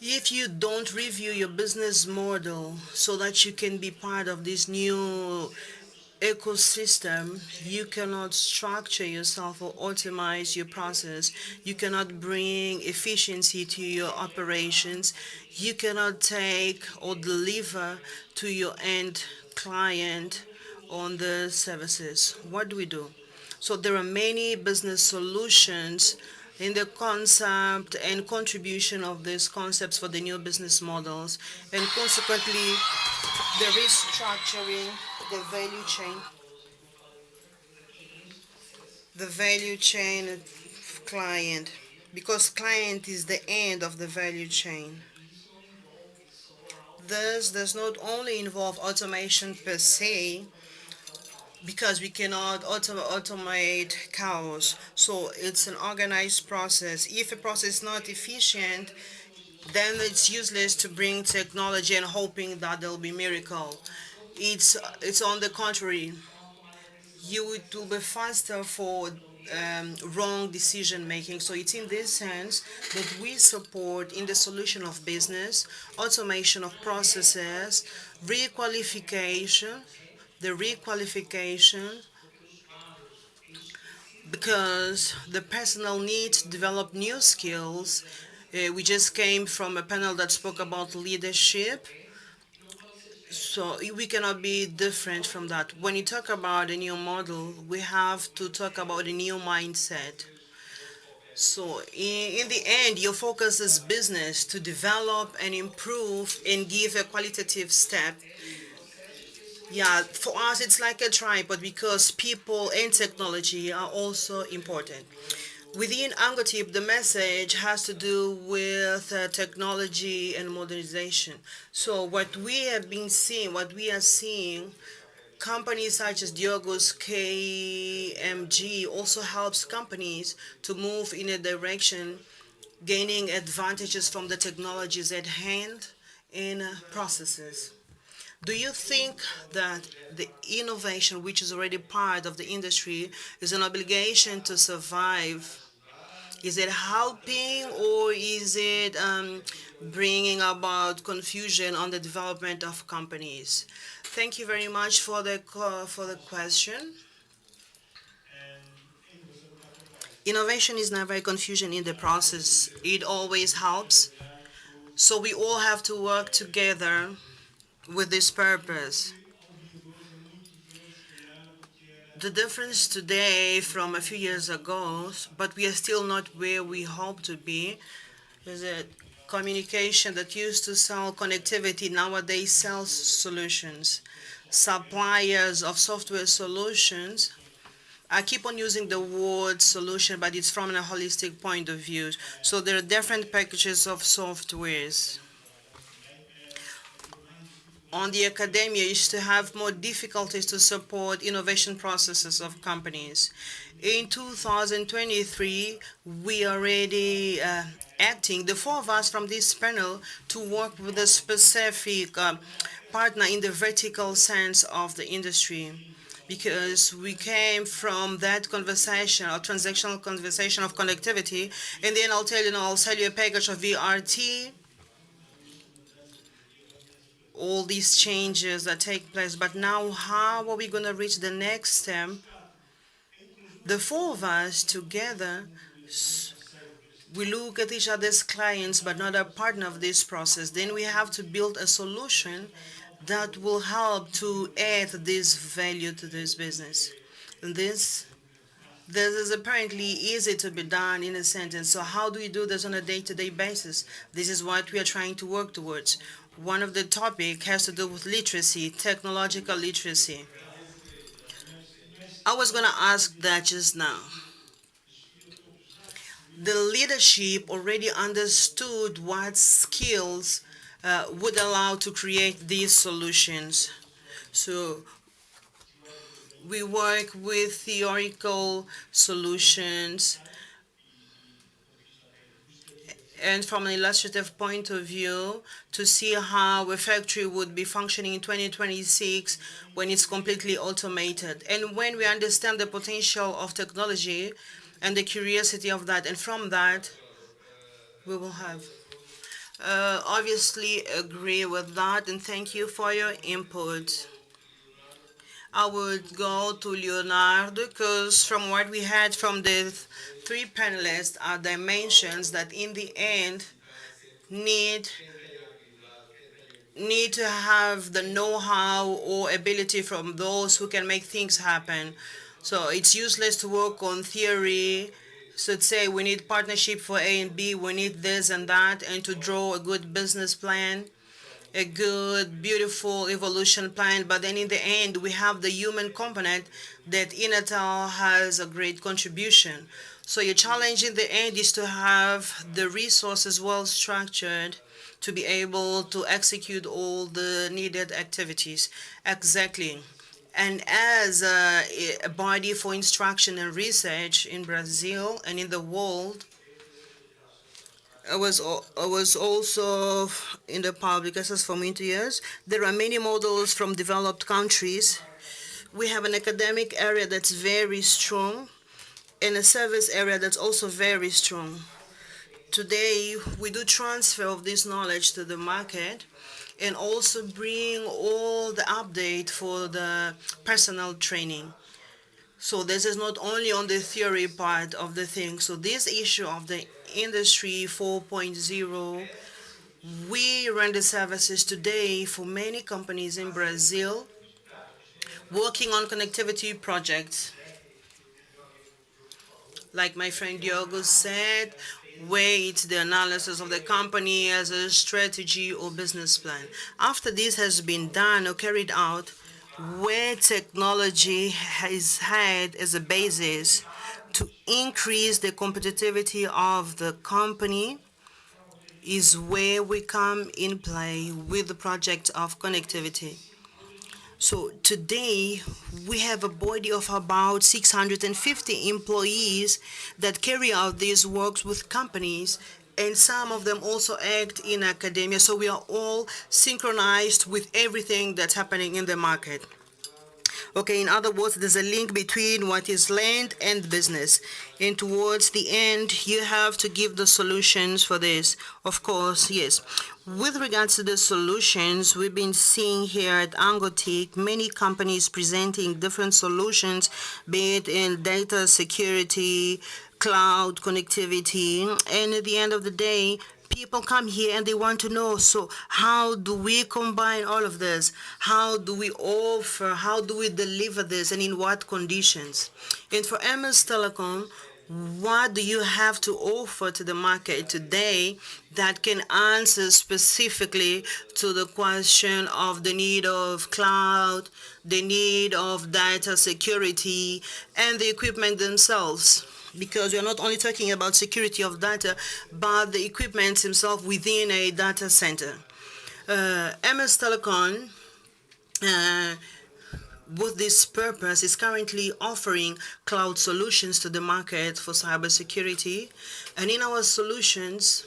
If you don't review your business model so that you can be part of this new ecosystem, you cannot structure yourself or optimize your process. You cannot bring efficiency to your operations. You cannot take or deliver to your end client on the services. What do we do? So there are many business solutions in the concept and contribution of these concepts for the new business models, and consequently the restructuring the value chain of client, because client is the end of the value chain. This does not only involve automation per se, because we cannot automate chaos. So it's an organized process. If a process is not efficient, then it's useless to bring technology and hoping that there'll be miracle. It's on the contrary. It will be faster for wrong decision making. So it's in this sense that we support in the solution of business, automation of processes, requalification, the requalification, because the personnel needs to develop new skills. We just came from a panel that spoke about leadership, so we cannot be different from that. When you talk about a new model, we have to talk about a new mindset. So in the end, your focus is business to develop and improve and give a qualitative step. Yeah, for us it's like a tripod because people and technology are also important. Within Angotic, the message has to do with technology and modernization. So what we have been seeing, what we are seeing, companies such as Diogo's KMG also helps companies to move in a direction, gaining advantages from the technologies at hand in processes. Do you think that the innovation, which is already part of the industry, is an obligation to survive? Is it helping or is it bringing about confusion on the development of companies? Thank you very much for for the question. Innovation is never a confusion in the process. It always helps. So we all have to work together with this purpose. The difference today from a few years ago, but we are still not where we hope to be, is that communication that used to sell connectivity nowadays sells solutions. Suppliers of software solutions, I keep on using the word solution, but it's from a holistic point of view. So there are different packages of softwares. On the academia used to have more difficulties to support innovation processes of companies. In 2023, we are already acting, the four of us from this panel, to work with a specific partner in the vertical sense of the industry. Because we came from that conversation or transactional conversation of connectivity, and then I'll tell you, I'll sell you a package of VRT, all these changes that take place. But now, how are we going to reach the next step? The four of us together, we look at each other's clients, but not a partner of this process. Then we have to build a solution that will help to add this value to this business. And this is apparently easy to be done in a sentence. So how do we do this on a day-to-day basis? This is what we are trying to work towards. One of the topic has to do with literacy, technological literacy. I was going to ask that just now. The leadership already understood what skills would allow to create these solutions. So we work with theoretical solutions, and from an illustrative point of view to see how a factory would be functioning in 2026 when it's completely automated. And when we understand the potential of technology and the curiosity of that, and from that, we will have. Obviously, agree with that, and thank you for your input. I would go to Leonardo because from what we had from the three panelists are dimensions that in the end need need to have the know-how or ability from those who can make things happen. So it's useless to work on theory. So to say we need partnership for A and B, we need this and that, and to draw a good business plan, a good, beautiful evolution plan. But then in the end, we have the human component that Inatal has a great contribution. So your challenge in the end is to have the resources well structured to be able to execute all the needed activities. Exactly. And as a body for instruction and research in Brazil and in the world, I was also in the public access for many years. There are many models from developed countries. We have an academic area that's very strong and a service area that's also very strong. Today, we do transfer of this knowledge to the market and also bring all the update for the personal training. So this is not only on the theory part of the thing. So this issue of the industry 4.0, we render services today for many companies in Brazil working on connectivity projects. Like my friend Diogo said, weight the analysis of the company as a strategy or business plan. After this has been done or carried out, where technology has had as a basis to increase the competitivity of the company is where we come in play with the project of connectivity. So today we have a body of about 650 employees that carry out these works with companies, and some of them also act in academia. So we are all synchronized with everything that's happening in the market. Okay, in other words, there's a link between what is land and business. And towards the end, you have to give the solutions for this. Of course, yes. With regards to the solutions, we've been seeing here at Angotic many companies presenting different solutions, be it in data security, cloud connectivity, and at the end of the day, people come here and they want to know, so how do we combine all of this? How do we offer, how do we deliver this, and in what conditions? And for MS Telecom, what do you have to offer to the market today that can answer specifically to the question of the need of cloud, the need of data security, and the equipment themselves? Because we're not only talking about security of data, but the equipment himself within a data center. MS Telecom, with this purpose, is currently offering cloud solutions to the market for cybersecurity. And in our solutions,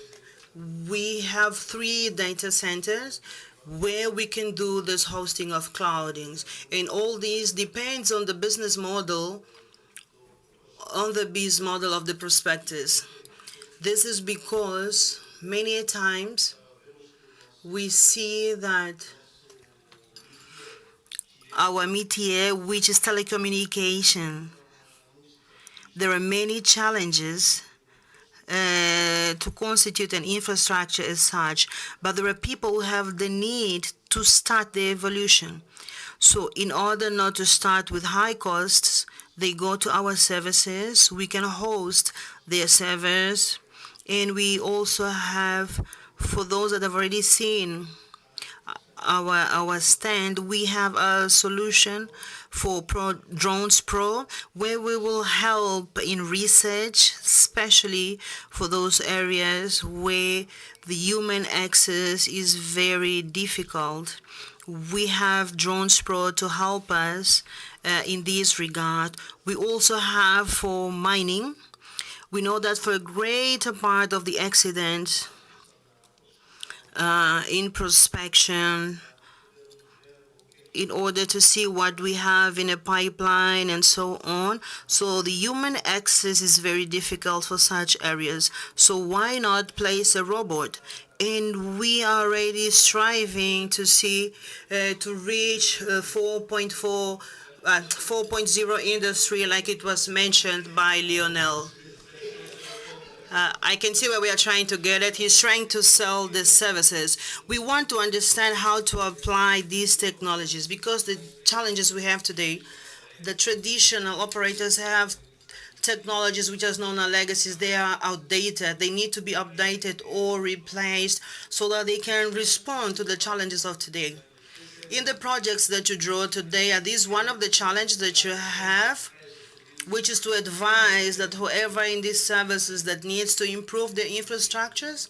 we have 3 data centers where we can do this hosting of cloudings. And all these depends on the business model, on the biz model of the prospectus. This is because many times we see that our métier, which is telecommunication, there are many challenges to constitute an infrastructure as such, but there are people who have the need to start the evolution. So in order not to start with high costs, they go to our services. We can host their servers, and we also have, for those that have already seen our stand, we have a solution for Drones Pro, where we will help in research, especially for those areas where the human access is very difficult. We have Drones Pro to help us in this regard. We also have for mining. We know that for a greater part of the accidents in prospection, in order to see what we have in a pipeline and so on. So the human access is very difficult for such areas. So why not place a robot? And we are already striving to see, to reach 4.0 industry, like it was mentioned by Lionel. I can see where we are trying to get it. He's trying to sell the services. We want to understand how to apply these technologies, because the challenges we have today, the traditional operators have technologies which are known as legacies. They are outdated. They need to be updated or replaced so that they can respond to the challenges of today. In the projects that you draw today, are these one of the challenges that you have? which is to advise that whoever in these services that needs to improve their infrastructures.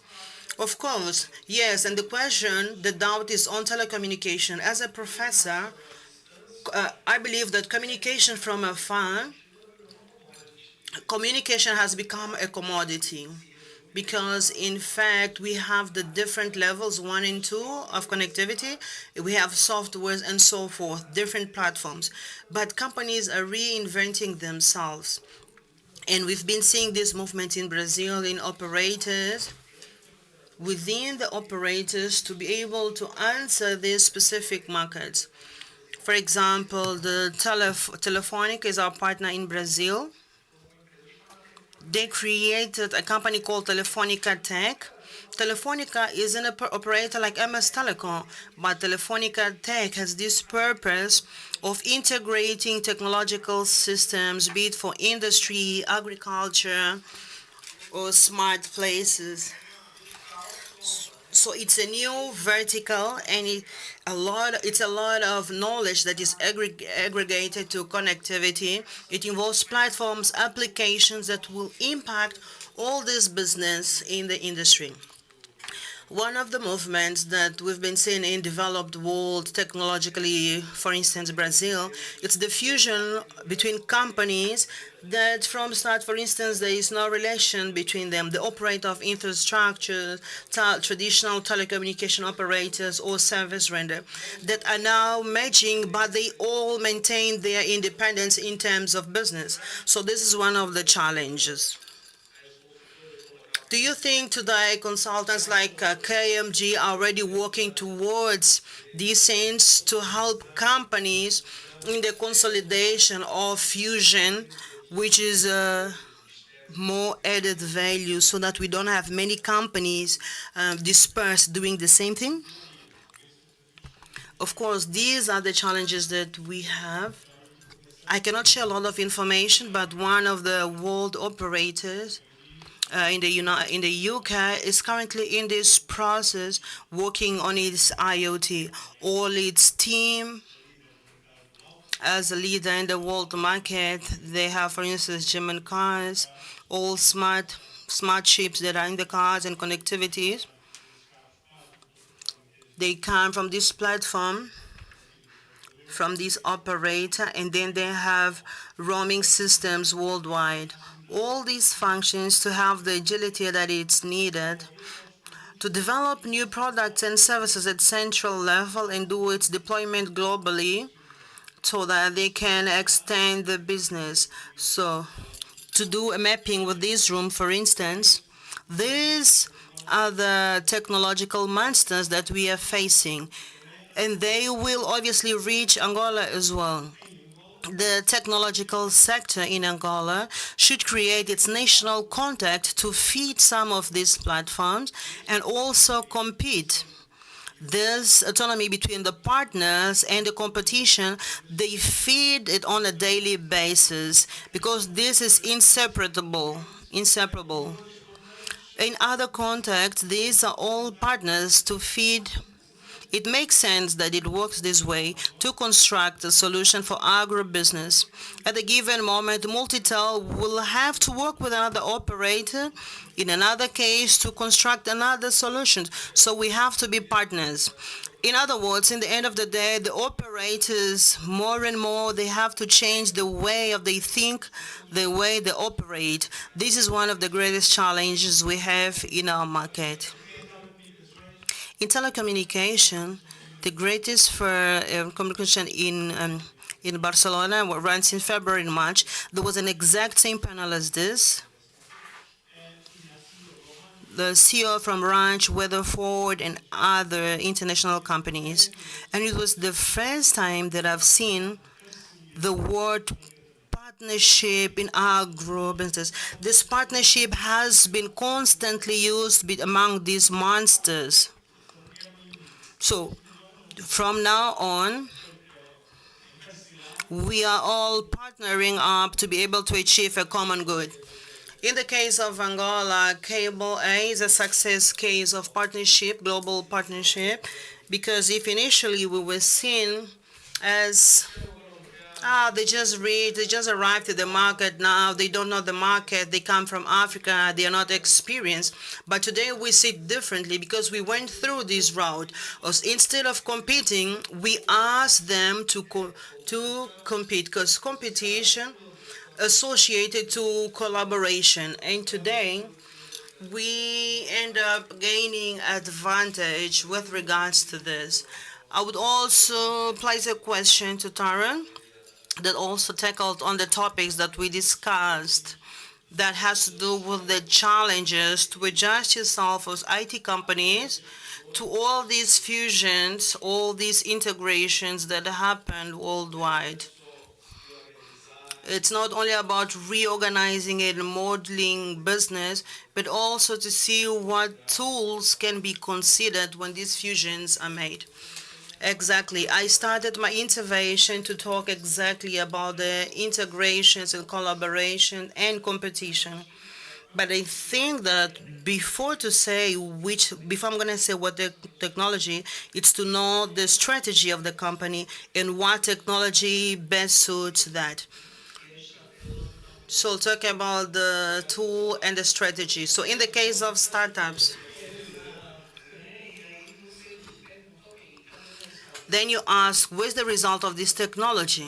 Of course, yes, and the question, the doubt is on telecommunication. As a professor, I believe that communication from afar, communication has become a commodity because in fact we have the different levels 1 and 2 of connectivity. We have softwares and so forth, different platforms, but companies are reinventing themselves. And we've been seeing this movement in Brazil in operators, within the operators, to be able to answer these specific markets. For example, the Telefonica is our partner in Brazil. They created a company called Telefonica Tech. Telefonica is an operator like MS Telecom, but Telefonica Tech has this purpose of integrating technological systems, be it for industry, agriculture, or smart places. So it's a new vertical, and it's a lot of knowledge that is aggregated to connectivity. It involves platforms, applications that will impact all this business in the industry. One of the movements that we've been seeing in developed world technologically, for instance, Brazil, it's the fusion between companies that from start, for instance, there is no relation between them. The operator of infrastructure, traditional telecommunication operators or service render that are now merging, but they all maintain their independence in terms of business. So this is one of the challenges. Do you think today consultants like KMG are already working towards these things to help companies in the consolidation or fusion, which is more added value so that we don't have many companies dispersed doing the same thing? Of course, these are the challenges that we have. I cannot share a lot of information, but one of the world operators in the UK is currently in this process working on its IoT. All its team as a leader in the world market, they have, for instance, German cars, all smart chips that are in the cars and connectivities. They come from this platform, from this operator, and then they have roaming systems worldwide. All these functions to have the agility that it's needed to develop new products and services at central level and do its deployment globally so that they can extend the business. So to do a mapping with this room, for instance, these are the technological monsters that we are facing, and they will obviously reach Angola as well. The technological sector in Angola should create its national contact to feed some of these platforms and also compete. This autonomy between the partners and the competition, they feed it on a daily basis because this is inseparable. In other contexts, these are all partners to feed. It makes sense that it works this way to construct a solution for agribusiness. At a given moment, Multitel will have to work with another operator in another case to construct another solution. So we have to be partners. In other words, in the end of the day, the operators, more and more, they have to change the way of they think, the way they operate. This is one of the greatest challenges we have in our market. In telecommunication, the greatest for communication in Barcelona runs in February and March. There was an exact same panel as this. The CEO from Ranch, Weatherford, and other international companies. And it was the first time that I've seen the word partnership in agro business. This partnership has been constantly used among these monsters. So from now on, we are all partnering up to be able to achieve a common good. In the case of Angola, Cable A is a success case of partnership, global partnership, because if initially we were seen as They just read, they just arrived to the market now. They don't know the market. They come from Africa. They are not experienced. But today we see it differently because we went through this route. Instead of competing, we asked them to compete because competition associated to collaboration. And today we end up gaining advantage with regards to this. I would also place a question to Tara that also tackled on the topics that we discussed that has to do with the challenges to adjust yourself as IT companies to all these fusions, all these integrations that happen worldwide. It's not only about reorganizing and modeling business, but also to see what tools can be considered when these fusions are made. Exactly. I started my intervention to talk exactly about the integrations and collaboration and competition. But I think that before I'm going to say what the technology, it's to know the strategy of the company and what technology best suits that. So talk about the tool and the strategy. So in the case of startups, then you ask, where's the result of this technology?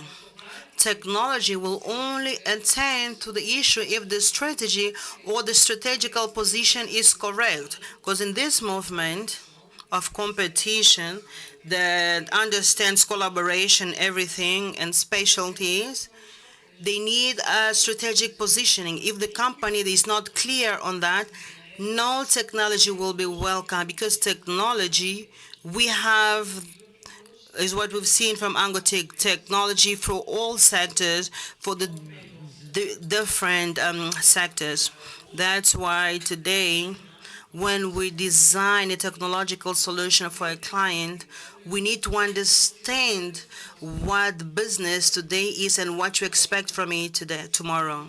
Technology will only attend to the issue if the strategy or the strategical position is correct. Because in this movement of competition that understands collaboration, everything, and specialties, they need a strategic positioning. If the company is not clear on that, no technology will be welcome because technology we have is what we've seen from Angotic technology for all sectors, for the different sectors. That's why today, when we design a technological solution for a client, we need to understand what business today is and what you expect from it today, tomorrow.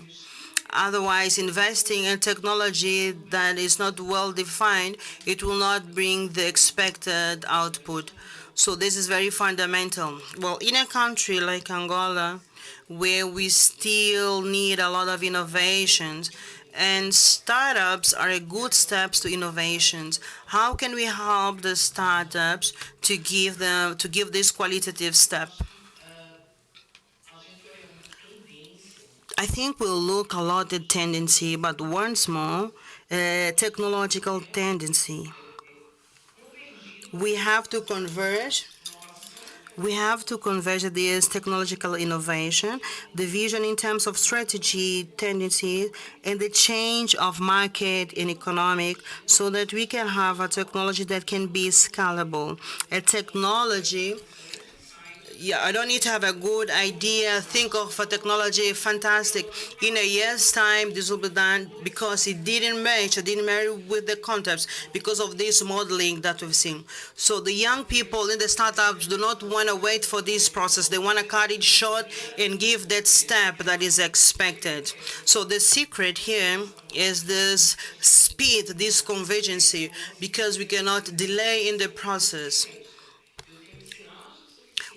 Otherwise, investing in technology that is not well defined, it will not bring the expected output. So this is very fundamental. Well, in a country like Angola, where we still need a lot of innovations, and startups are a good steps to innovations. How can we help the startups to give this qualitative step? I think we'll look a lot at tendency, but once more, technological tendency. We have to converge. We have to converge this technological innovation, the vision in terms of strategy, tendency, and the change of market and economic so that we can have a technology that can be scalable. A technology I don't need to have a good idea, think of a technology, fantastic. In a year's time, this will be done because it didn't marry with the concepts because of this modeling that we've seen. So the young people in the startups do not want to wait for this process. They want to cut it short and give that step that is expected. So the secret here is this speed, this convergency, because we cannot delay in the process.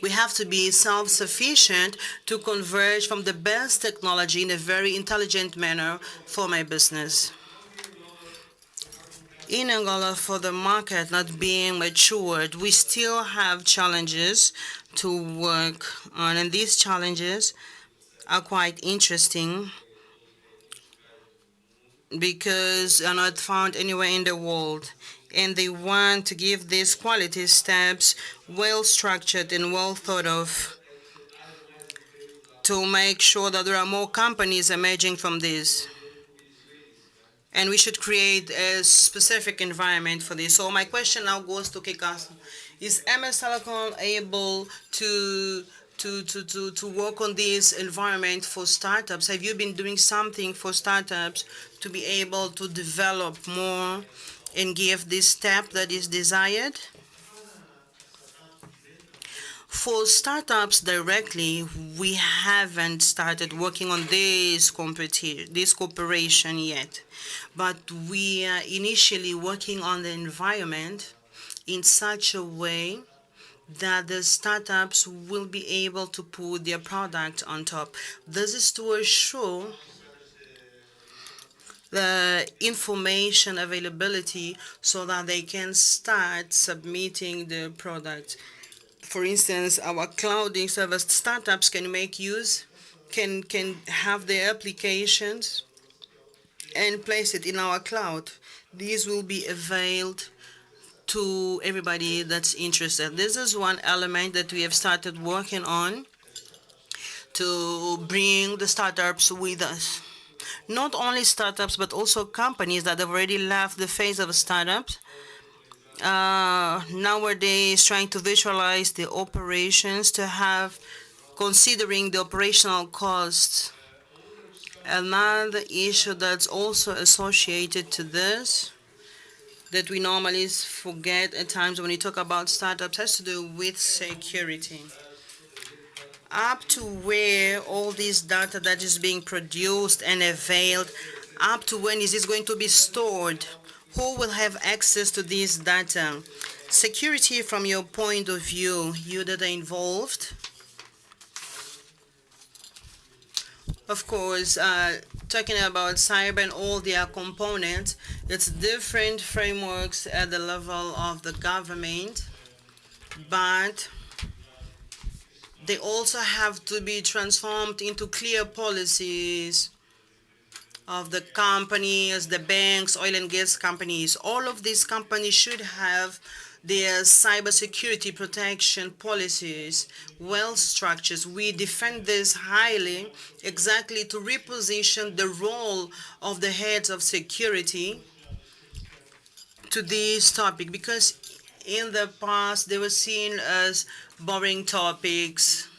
We have to be self-sufficient to converge from the best technology in a very intelligent manner for my business. In Angola, for the market not being matured, we still have challenges to work on, and these challenges are quite interesting because are not found anywhere in the world. And they want to give these quality steps well structured and well thought of to make sure that there are more companies emerging from this. And we should create a specific environment for this. So my question now goes to Kikas. Is MS Telecom able to work on this environment for startups? Have you been doing something for startups to be able to develop more and give this step that is desired? For startups directly, we haven't started working on this cooperation yet, but we are initially working on the environment in such a way that the startups will be able to put their product on top. This is to assure the information availability so that they can start submitting the product. For instance, our clouding service startups can make use, can have their applications and place it in our cloud. These will be availed to everybody that's interested. This is one element that we have started working on to bring the startups with us. Not only startups, but also companies that have already left the phase of startups. Nowadays, trying to visualize the operations to have, considering the operational costs. Another issue that's also associated to this that we normally forget at times when we talk about startups has to do with security. Up to where all this data that is being produced and availed, up to when is this going to be stored? Who will have access to this data? Security from your point of view, you that are involved. Of course, talking about cyber and all their components, it's different frameworks at the level of the government, but they also have to be transformed into clear policies of the companies, the banks, oil and gas companies. All of these companies should have their cybersecurity protection policies well structured. We defend this highly exactly to reposition the role of the heads of security to this topic because in the past they were seen as boring topics.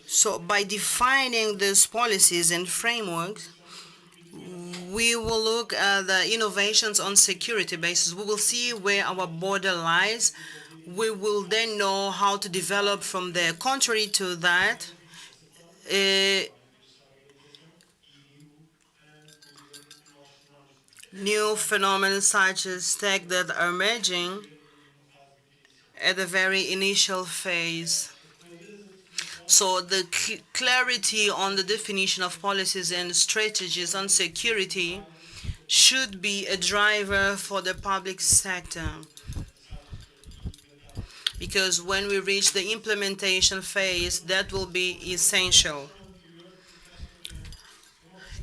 So by defining these policies and frameworks, we will look at the innovations on security basis. We will see where our border lies. We will then know how to develop from there. Contrary to that, new phenomena such as tech that are emerging at the very initial phase. So the clarity on the definition of policies and strategies on security should be a driver for the public sector. Because when we reach the implementation phase, that will be essential.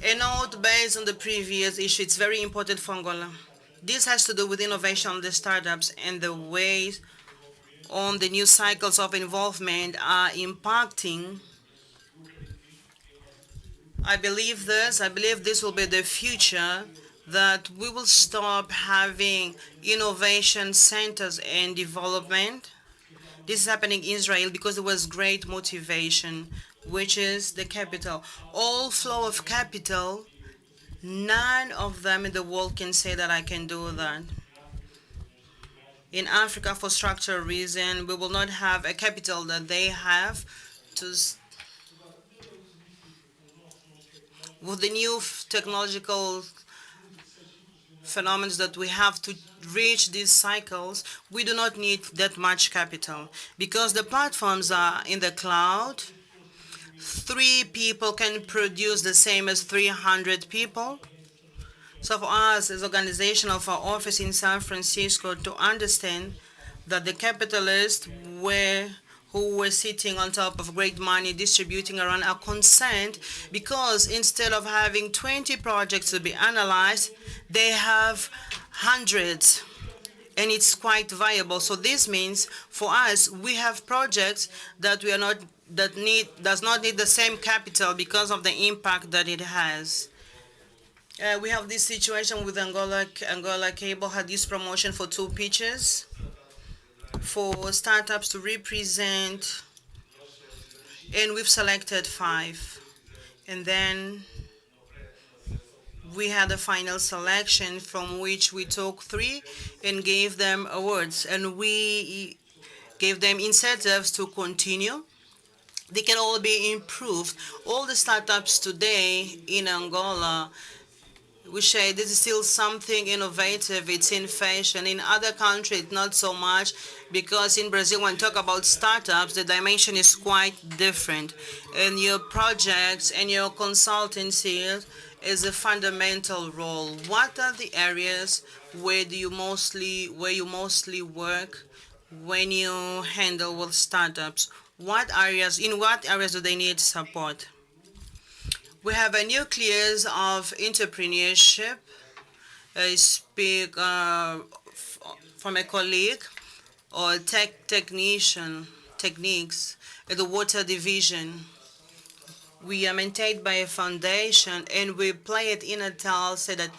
A note based on the previous issue, it's very important for Angola. This has to do with innovation on the startups and the ways on the new cycles of involvement are impacting. I believe this will be the future, that we will stop having innovation centers and development. This is happening in Israel because there was great motivation, which is the capital. All flow of capital, none of them in the world can say that I can do that. In Africa, for structural reason, we will not have a capital that they have to with the new technological phenomena that we have to reach these cycles, we do not need that much capital because the platforms are in the cloud. 3 people can produce the same as 300 people. So for us as organization of our office in San Francisco to understand that the capitalists who were sitting on top of great money distributing around are concerned because instead of having 20 projects to be analyzed, they have hundreds and it's quite viable. So this means for us, we have projects that we are not that need does not need the same capital because of the impact that it has. We have this situation with Angola. Angola Cable had this promotion for 2 pitches for startups to represent, and we've selected 5. And then we had a final selection from which we took 3 and gave them awards. And we gave them incentives to continue. They can all be improved. All the startups today in Angola We say this is still something innovative. It's in fashion. In other countries, not so much, because in Brazil, when we talk about startups, the dimension is quite different. And your projects and your consultancy is a fundamental role. What are the areas where you mostly work when you handle with startups? In what areas do they need support? We have a nucleus of entrepreneurship. I speak from a colleague or technician techniques at the water division. We are maintained by a foundation, and we play it in a tale so that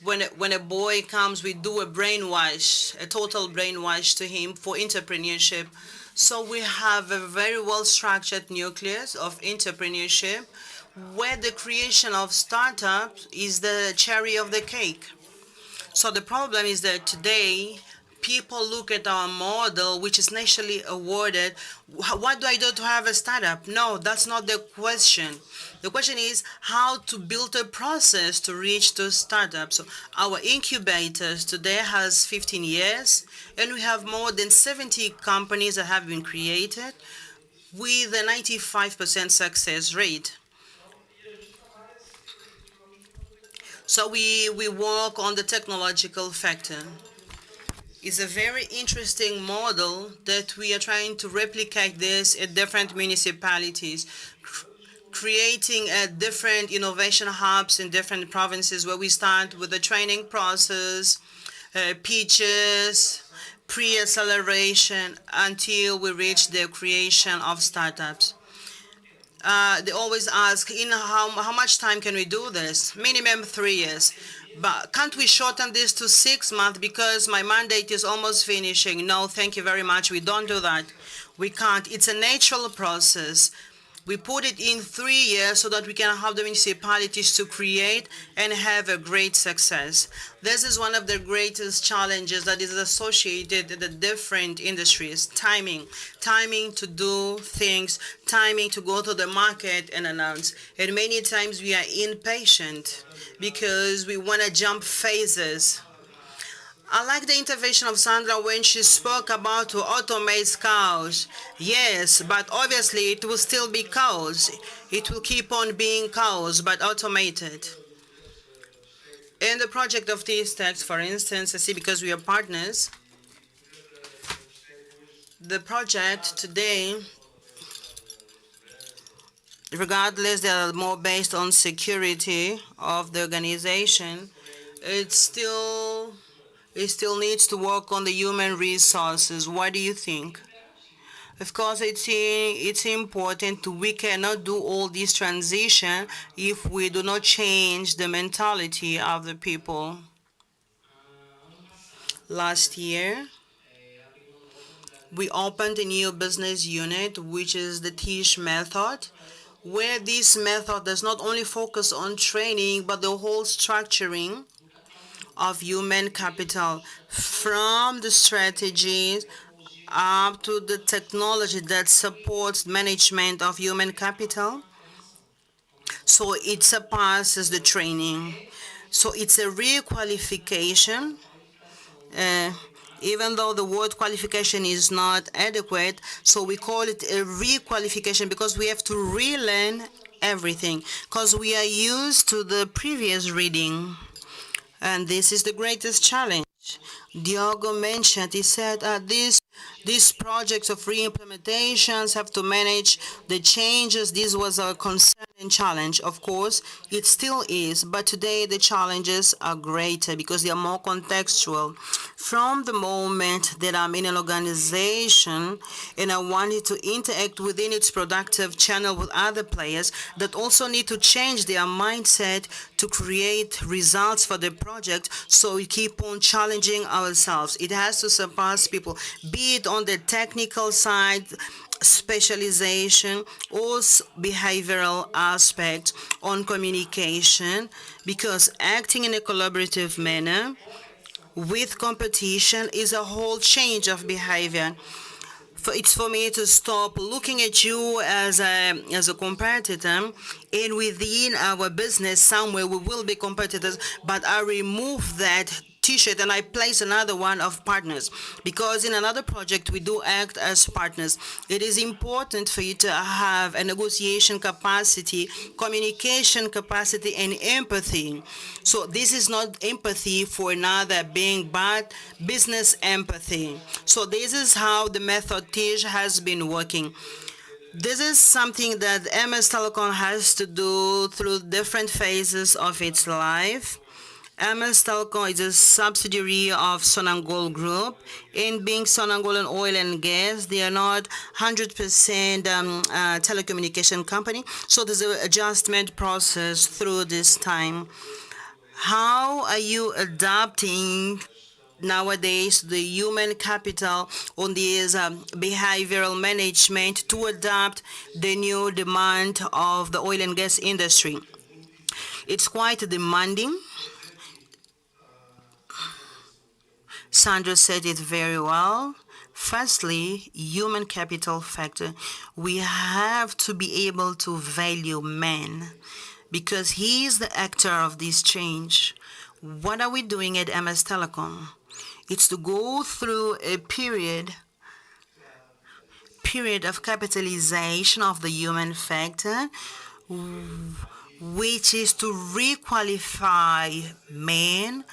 when a boy comes, we do a brainwash, a total brainwash to him for entrepreneurship. So we have a very well structured nucleus of entrepreneurship where the creation of startups is the cherry of the cake. So the problem is that today people look at our model, which is nationally awarded. What do I do to have a startup? No, that's not the question. The question is how to build a process to reach those startups. So our incubators today has 15 years, and we have more than 70 companies that have been created with a 95% success rate. So we work on the technological factor. It's a very interesting model that we are trying to replicate this at different municipalities, creating a different innovation hubs in different provinces where we start with the training process, pitches, pre-acceleration until we reach the creation of startups. They always ask, in how much time can we do this? Minimum 3 years. But can't we shorten this to 6 months because my mandate is almost finishing? No, thank you very much. We don't do that. We can't. It's a natural process. We put it in 3 years so that we can help the municipalities to create and have a great success. This is one of the greatest challenges that is associated with the different industries. Timing. Timing to do things, timing to go to the market and announce. And many times we are impatient because we want to jump phases. I like the intervention of Sandra when she spoke about to automate cows. Yes, but obviously it will still be cows. It will keep on being cows, but automated. In the project of these tax, for instance, I see because we are partners, the project today, regardless, they are more based on security of the organization. It's still it still needs to work on the human resources. What do you think? Of course, it's important. We cannot do all this transition if we do not change the mentality of the people. Last year, we opened a new business unit, which is the TISH method, where this method does not only focus on training, but the whole structuring of human capital, from the strategies up to the technology that supports management of human capital. So it surpasses the training. So it's a requalification. Uh, Even though the word qualification is not adequate, so we call it a requalification because we have to relearn everything because we are used to the previous reading. And this is the greatest challenge. Diogo mentioned, he said, these projects of re-implementations have to manage the changes. This was a concern and challenge. Of course, it still is, but today the challenges are greater because they are more contextual. From the moment that I'm in an organization and I wanted to interact within its productive channel with other players that also need to change their mindset to create results for the project, so we keep on challenging ourselves. It has to surpass people, be it on the technical side, specialization, or behavioral aspect on communication, because acting in a collaborative manner with competition is a whole change of behavior. it's for me to stop looking at you as a competitor, and within our business somewhere we will be competitors, but I remove that t-shirt and I place another one of partners, because in another project we do act as partners. It is important for you to have a negotiation capacity, communication capacity, and empathy. So this is not empathy for another being, but business empathy. So this is how the method TIJ has been working. This is something that MS Telecom has to do through different phases of its life. MS Telco is a subsidiary of Sonangol Group. In being Sonangol Oil and Gas, they are not 100% telecommunication company. So there's an adjustment process through this time. How are you adapting nowadays the human capital on this behavioral management to adapt the new demand of the oil and gas industry? It's quite demanding. Sandra said it very well. Firstly, human capital factor. We have to be able to value man because he is the actor of this change. What are we doing at MS Telecom? It's to go through a period of capitalization of the human factor, which is to requalify man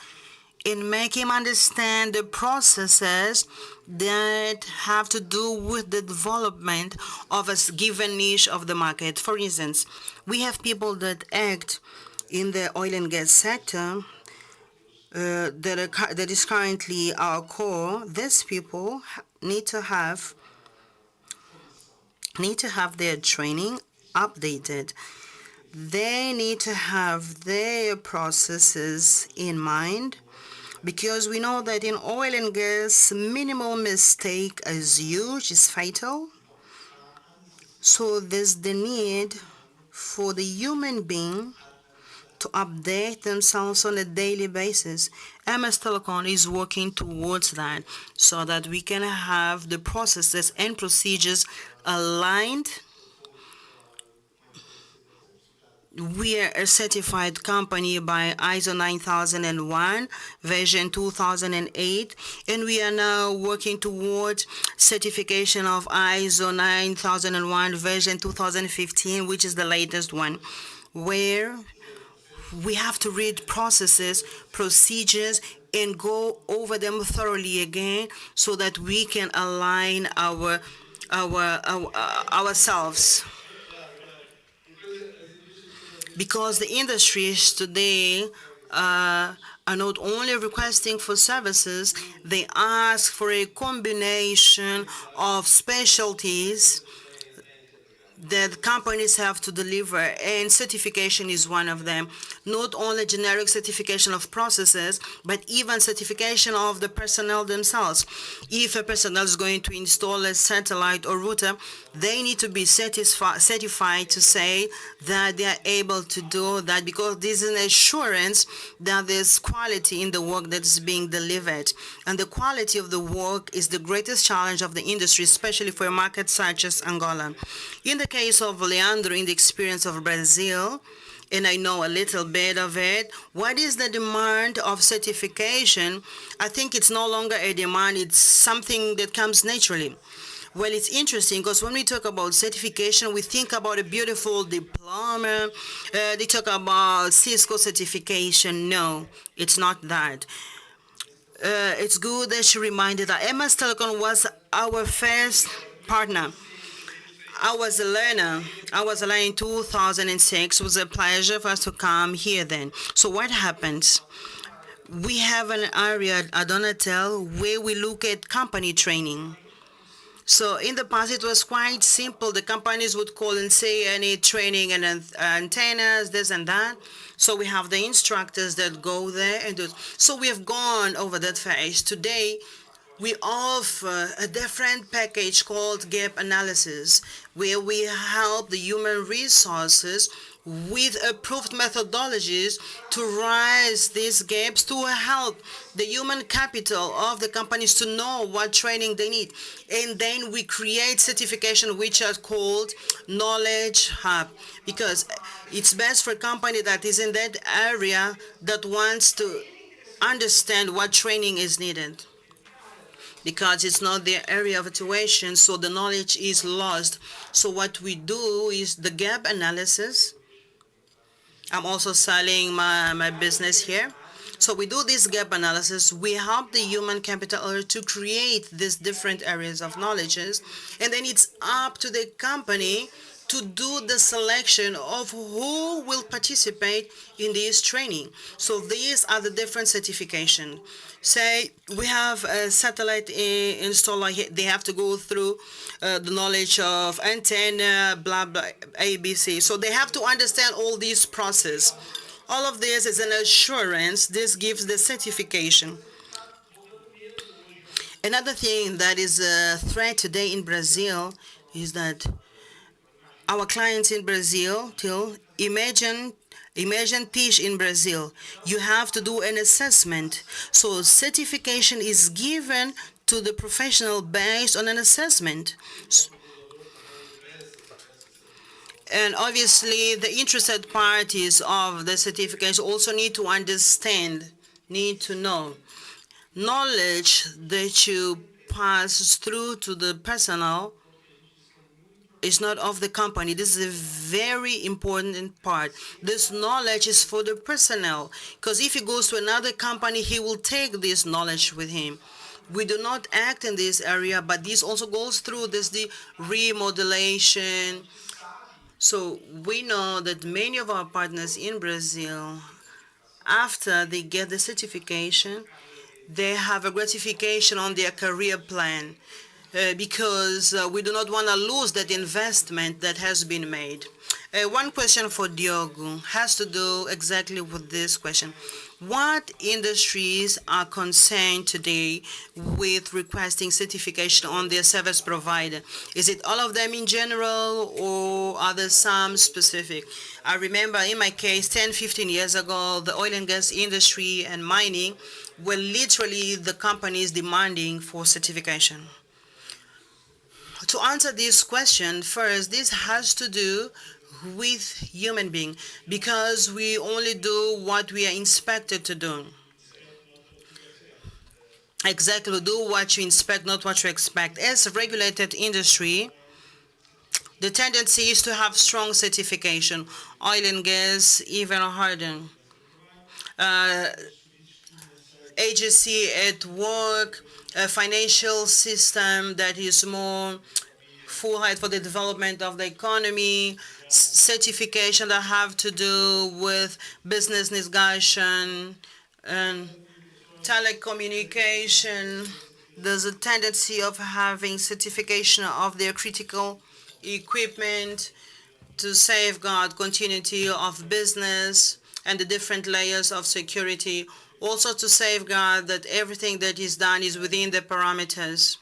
and make him understand the processes that have to do with the development of a given niche of the market. For instance, we have people that act in the oil and gas sector that is currently our core. These people need to have their training updated. They need to have their processes in mind, because we know that in oil and gas, minimal mistake is huge, is fatal. So there's the need for the human being to update themselves on a daily basis. MS Telecom is working towards that so that we can have the processes and procedures aligned. We are a certified company by ISO 9001, version 2008, and we are now working towards certification of ISO 9001, version 2015, which is the latest one, where we have to read processes, procedures, and go over them thoroughly again so that we can align ourselves. Because the industries today are not only requesting for services, they ask for a combination of specialties that companies have to deliver, and certification is one of them. Not only generic certification of processes, but even certification of the personnel themselves. If a personnel is going to install a satellite or router, they need to be certified to say that they are able to do that, because this is an assurance that there's quality in the work that is being delivered. And the quality of the work is the greatest challenge of the industry, especially for a market such as Angola. In the case of Leandro, in the experience of Brazil, and I know a little bit of it, what is the demand of certification? I think it's no longer a demand, it's something that comes naturally. Well, it's interesting because when we talk about certification, we think about a beautiful diploma. They talk about Cisco certification. No, it's not that. It's good that you reminded that MS Telecom was our first partner. I was a learner. I was a learner in 2006. It was a pleasure for us to come here then. So what happens? We have an area at Donatel where we look at company training. So in the past, it was quite simple. The companies would call and say, I need training and antennas, this and that. So we have the instructors that go there and do it. So we have gone over that phase. Today, we offer a different package called gap analysis, where we help the human resources with approved methodologies to rise these gaps, to help the human capital of the companies to know what training they need. And then we create certification which are called knowledge hub, because it's best for a company that is in that area that wants to understand what training is needed, because it's not their area of actuation, so the knowledge is lost. So what we do is the gap analysis. I'm also selling my business here. So we do this gap analysis. We help the human capital to create these different areas of knowledges, and then it's up to the company to do the selection of who will participate in this training. So these are the different certification. Say we have a satellite installer, they have to go through the knowledge of antenna, blah, blah, ABC. So they have to understand all these process. All of this is an assurance. This gives the certification. Another thing that is a threat today in Brazil is that our clients in Brazil, till imagine teach in Brazil, you have to do an assessment. So certification is given to the professional based on an assessment. And obviously the interested parties of the certification also need to understand, need to know. Knowledge that you pass through to the personnel is not of the company. This is a very important part. This knowledge is for the personnel, because if he goes to another company, he will take this knowledge with him. We do not act in this area, but this also goes through the remodelation. So we know that many of our partners in Brazil, after they get the certification, they have a gratification on their career plan, because we do not want to lose that investment that has been made. One question for Diogo has to do exactly with this question. What industries are concerned today with requesting certification on their service provider? Is it all of them in general, or are there some specific? I remember in my case, 10, 15 years ago, the oil and gas industry and mining were literally the companies demanding for certification. To answer this question, first, this has to do with human being, because we only do what we are inspected to do. Exactly, do what you inspect, not what you expect. As a regulated industry, the tendency is to have strong certification. Oil and gas, even harder. Agency at work, a financial system that is more full height for the development of the economy, certification that have to do with business negotiation and telecommunication. There's a tendency of having certification of their critical equipment to safeguard continuity of business and the different layers of security, also to safeguard that everything that is done is within the parameters.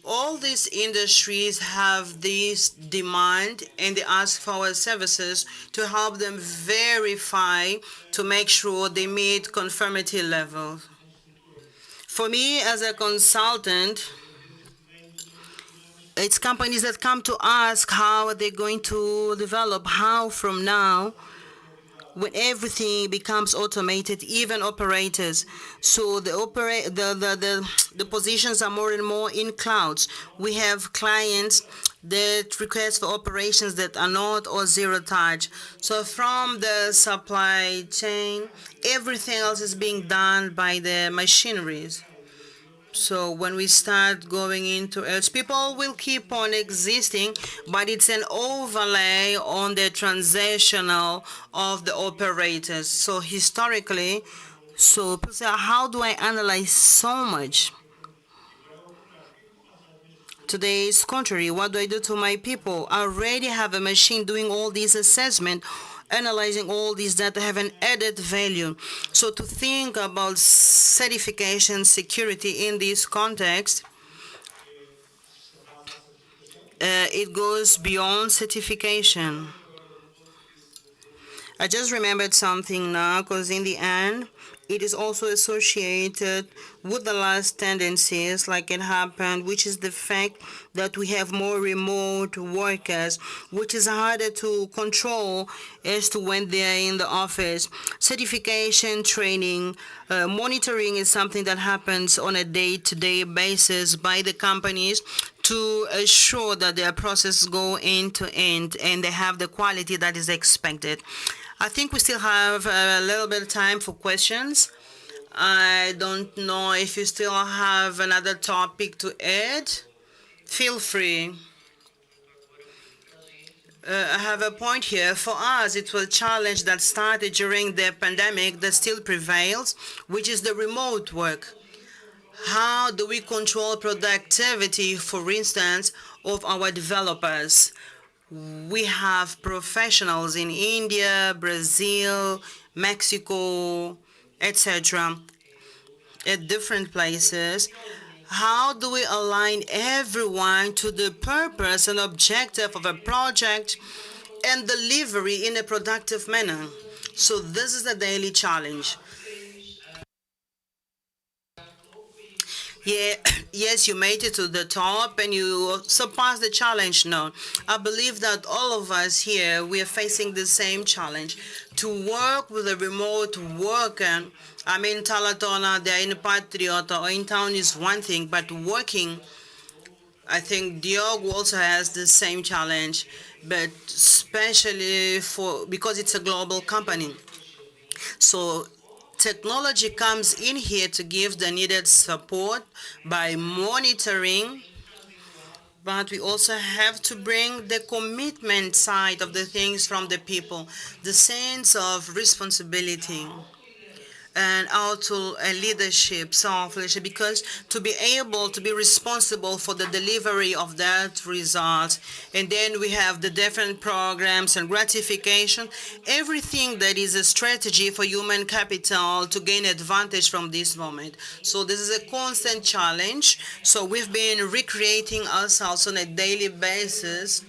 All these industries have this demand, and they ask for our services to help them verify, to make sure they meet conformity levels. For me, as a consultant, it's companies that come to ask how they're going to develop, how from now, when everything becomes automated, even operators. So the positions are more and more in clouds. We have clients that request for operations that are not or zero touch. So from the supply chain, everything else is being done by the machineries. So when we start going into edge, people will keep on existing, but it's an overlay on the transactional of the operators. So historically, so people say, how do I analyze so much? Today is contrary. What do I do to my people? I already have a machine doing all these assessment, analyzing all these data have an added value. So to think about certification security in this context, it goes beyond certification. I just remembered something now, because in the end, it is also associated with the last tendencies, like it happened, which is the fact that we have more remote workers, which is harder to control as to when they are in the office. Certification, training, monitoring is something that happens on a day-to-day basis by the companies to assure that their processes go end to end and they have the quality that is expected. I think we still have a little bit of time for questions. I don't know if you still have another topic to add. Feel free. I have a point here. For us, it was a challenge that started during the pandemic that still prevails, which is the remote work. How do we control productivity, for instance, of our developers? We have professionals in India, Brazil, Mexico, etc., at different places. How do we align everyone to the purpose and objective of a project and delivery in a productive manner? So this is a daily challenge. Yeah, yes, you made it to the top and you surpassed the challenge. No, I believe that all of us here, we are facing the same challenge. To work with a remote worker, I mean, Talatona, they're in Patriota or in town is one thing, but working, I think Diogo also has the same challenge, but especially because it's a global company. So technology comes in here to give the needed support by monitoring, but we also have to bring the commitment side of the things from the people, the sense of responsibility and also a leadership, self-leadership, because to be able to be responsible for the delivery of that result. And then we have the different programs and gratification, everything that is a strategy for human capital to gain advantage from this moment. So this is a constant challenge. So we've been recreating ourselves on a daily basis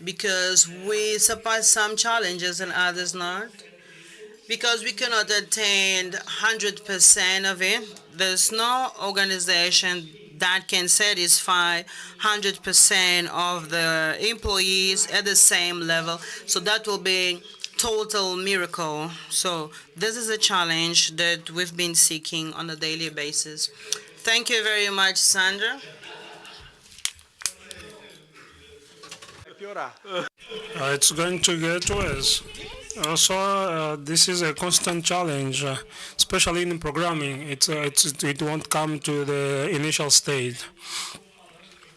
because we surpass some challenges and others not, because we cannot attain 100% of it. There's no organization that can satisfy 100% of the employees at the same level. So that will be total miracle. So this is a challenge that we've been seeking on a daily basis. Thank you very much, Sandra. It's going to get worse. Also, this is a constant challenge, especially in programming. It won't come to the initial state.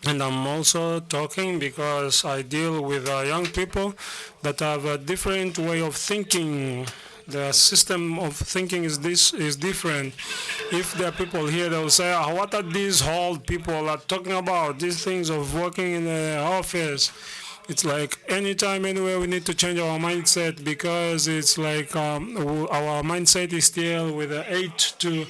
And I'm also talking because I deal with young people that have a different way of thinking. The system of thinking is different. If there are people here that will say, what are these old people are talking about? These things of working in the office. It's like anytime, anywhere, we need to change our mindset, because it's like our mindset is still with an 8 to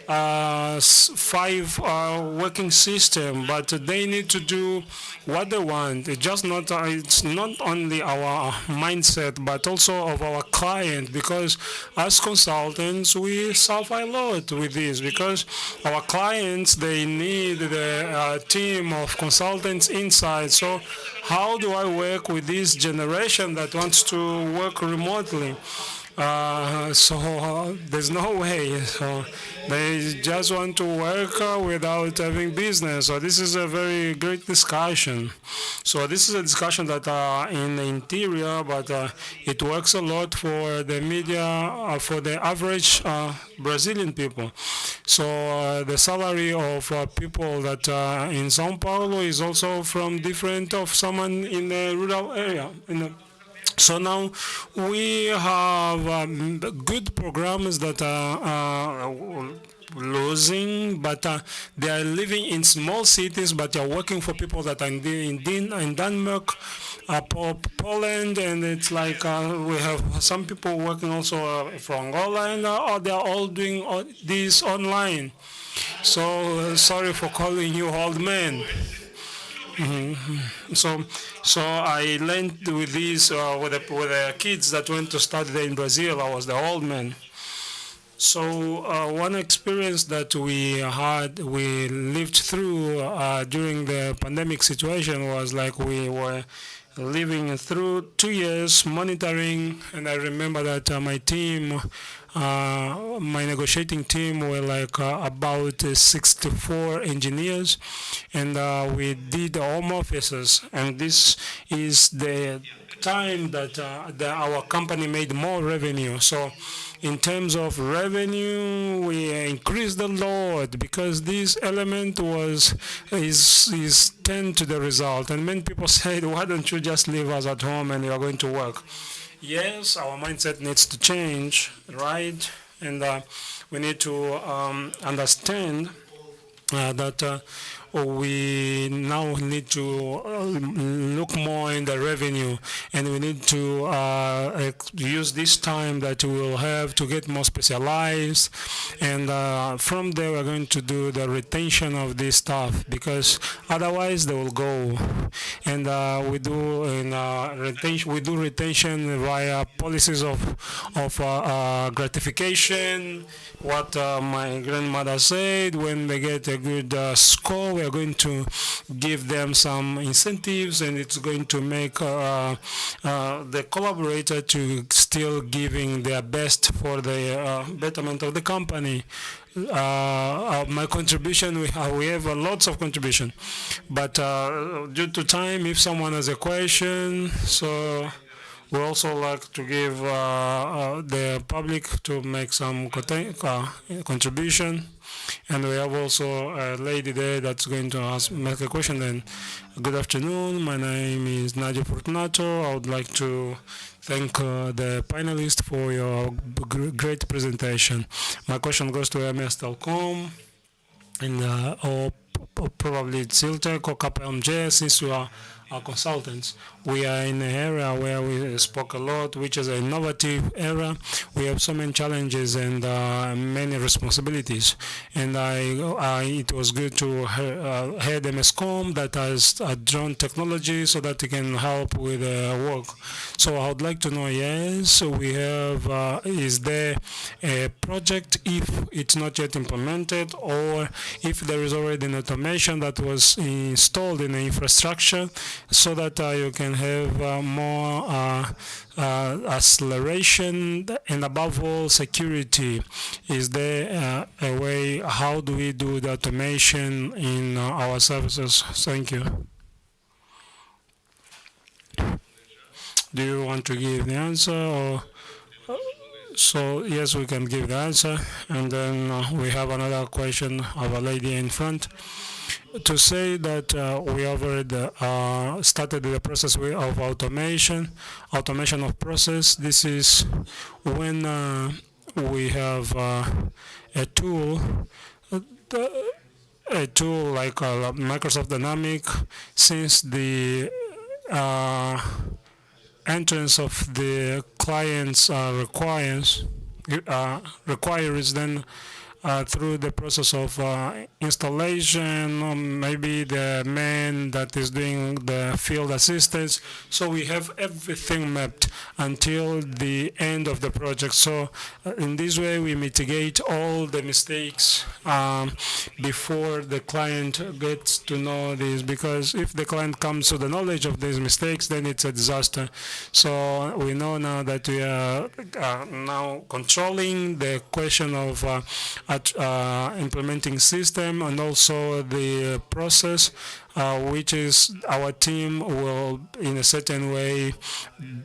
5 working system, but they need to do what they want. It's not only our mindset, but also of our client, because as consultants, we suffer a lot with this, because our clients, they need the team of consultants inside. So how do I work with this generation that wants to work remotely? So there's no way. So they just want to work without having business. So this is a very great discussion. So this is a discussion that in the interior, but it works a lot for the media, for the average Brazilian people. So the salary of people that in São Paulo is also from different of someone in the rural area. So now we have good programs that losing, but they are living in small cities, but they are working for people that are in Denmark, Poland, and it's like we have some people working also from Angola, and they are all doing this online. So sorry for calling you old man. So, so I learned with these with the kids that went to study there in Brazil. I was the old man. So one experience that we lived through during the pandemic situation was like we were living through 2 years monitoring, and I remember that my team, my negotiating team, were like about 64 engineers, and we did home offices, and this is the time that our company made more revenue. So in terms of revenue, we increased a lot because this element is tend to the result. And many people said, "Why don't you just leave us at home and you are going to work?" Yes, our mindset needs to change, right? And we need to understand that we now need to look more in the revenue, and we need to use this time that we will have to get more specialized, and from there we're going to do the retention of this staff, because otherwise they will go. And we do retention via policies of gratification. What my grandmother said, when they get a good score, we are going to give them some incentives, and it's going to make the collaborator to still giving their best for the betterment of the company. My contribution, we have lots of contribution, but due to time, if someone has a question, so we also like to give the public to make some contribution. And we have also a lady there that's going to make a question then. Good afternoon, my name is Nadia Fortunato. I would like to thank the panelists for your great presentation. My question goes to MS Telcom, and or probably Siltec or KPMG, since you are consultants. We are in an area where we spoke a lot, which is an innovative area. We have so many challenges and many responsibilities. And it was good to head MSCOM that has drone technology so that it can help with work. So I would like to know, yes, we have, is there a project if it's not yet implemented, or if there is already an automation that was installed in the infrastructure, so that you can have more acceleration and above all security? Is there a way? How do we do the automation in our services? Thank you. Do you want to give the answer, or? So yes, we can give the answer, and then we have another question of a lady in front. To say that we already started the process of automation of process. This is when we have a tool like Microsoft Dynamic, since the entrance of the clients requires then through the process of installation, maybe the man that is doing the field assistance. So we have everything mapped until the end of the project. So in this way, we mitigate all the mistakes before the client gets to know this, because if the client comes to the knowledge of these mistakes, then it's a disaster. So we know now that we are now controlling the question of implementing system, and also the process, which is our team will in a certain way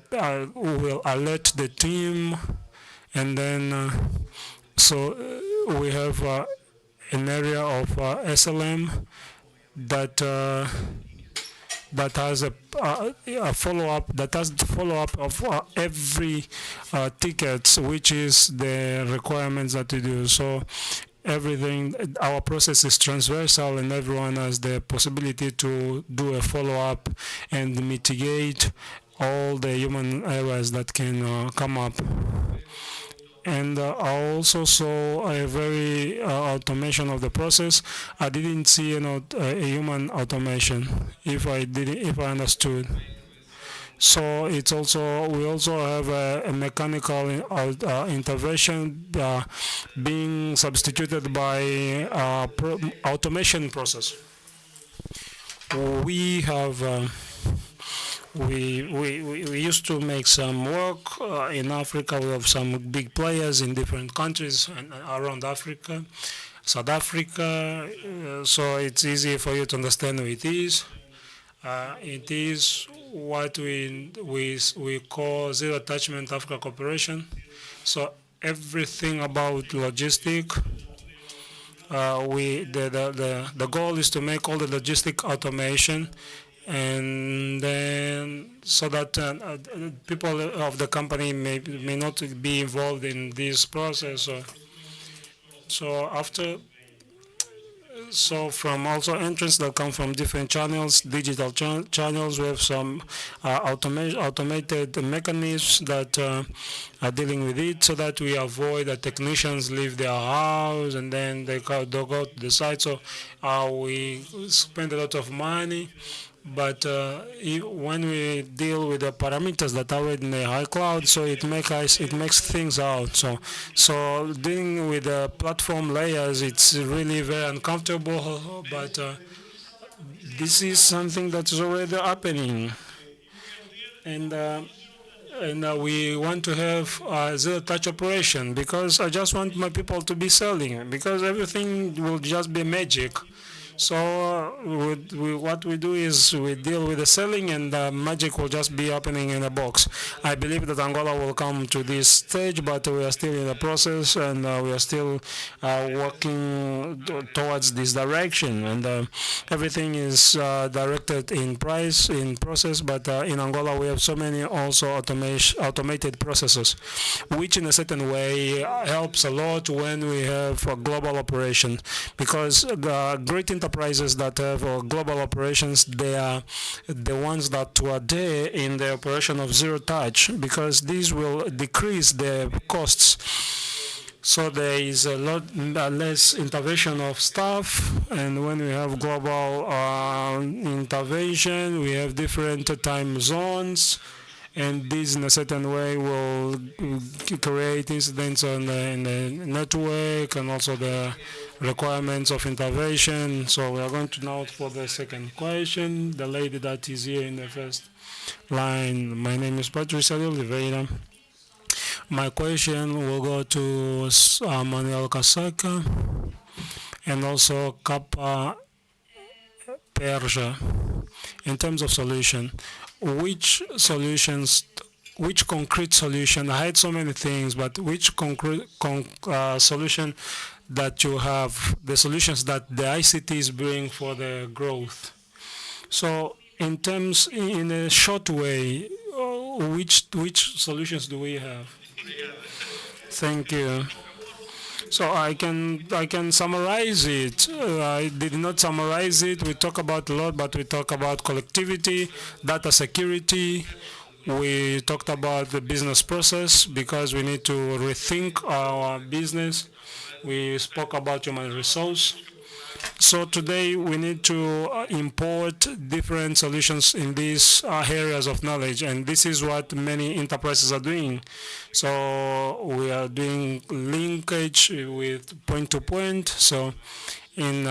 will alert the team, and then we have an area of SLM that has a follow-up, that has the follow-up of every tickets, which is the requirements that we do. So everything, our process is transversal, and everyone has the possibility to do a follow-up and mitigate all the human errors that can come up. And I also saw a very automation of the process. I didn't see a human automation, if I understood. So it's also we also have a mechanical intervention being substituted by automation process. We have we used to make some work in Africa. We have some big players in different countries and around Africa, South Africa. So it's easy for you to understand who it is. It is what we call zero attachment Africa cooperation. So everything about logistic, the goal is to make all the logistic automation, and then so that people of the company may not be involved in this process. So after so from also entrants that come from different channels, digital channels, we have some automated mechanisms that are dealing with it, so that we avoid that technicians leave their house and then they go to the site. So we spend a lot of money. But when we deal with the parameters that are in the high cloud, so it makes things out. So dealing with the platform layers, it's really very uncomfortable. But this is something that is already happening, and we want to have a zero touch operation, because I just want my people to be selling, because everything will just be magic. So what we do is we deal with the selling, and magic will just be happening in a box. I believe that Angola will come to this stage, but we are still in the process, and we are still working towards this direction. And everything is directed in process, but in Angola we have so many also automated processes, which in a certain way helps a lot when we have a global operation, because the great enterprises that have global operations, they are the ones that were there in the operation of zero touch, because these will decrease the costs. So there is a lot less intervention of staff, and when we have global intervention, we have different time zones, and this in a certain way will create incidents on the network, and also the requirements of intervention. So we are going to now for the second question. The lady that is here in the first line. My name is Patricia Oliveira. My question will go to Manuel Kasaka and also Kappa Perja. In terms of solution, which concrete solution? I had so many things, but which concrete solution that you have, the solutions that the ICTs bring for the growth? So in a short way, which solutions do we have? Thank you. So I can summarize it. I did not summarize it. We talk about a lot, but we talk about collectivity, data security. We talked about the business process, because we need to rethink our business. We spoke about human resource. So today we need to import different solutions in these areas of knowledge, and this is what many enterprises are doing. So we are doing linkage with point-to-point. So in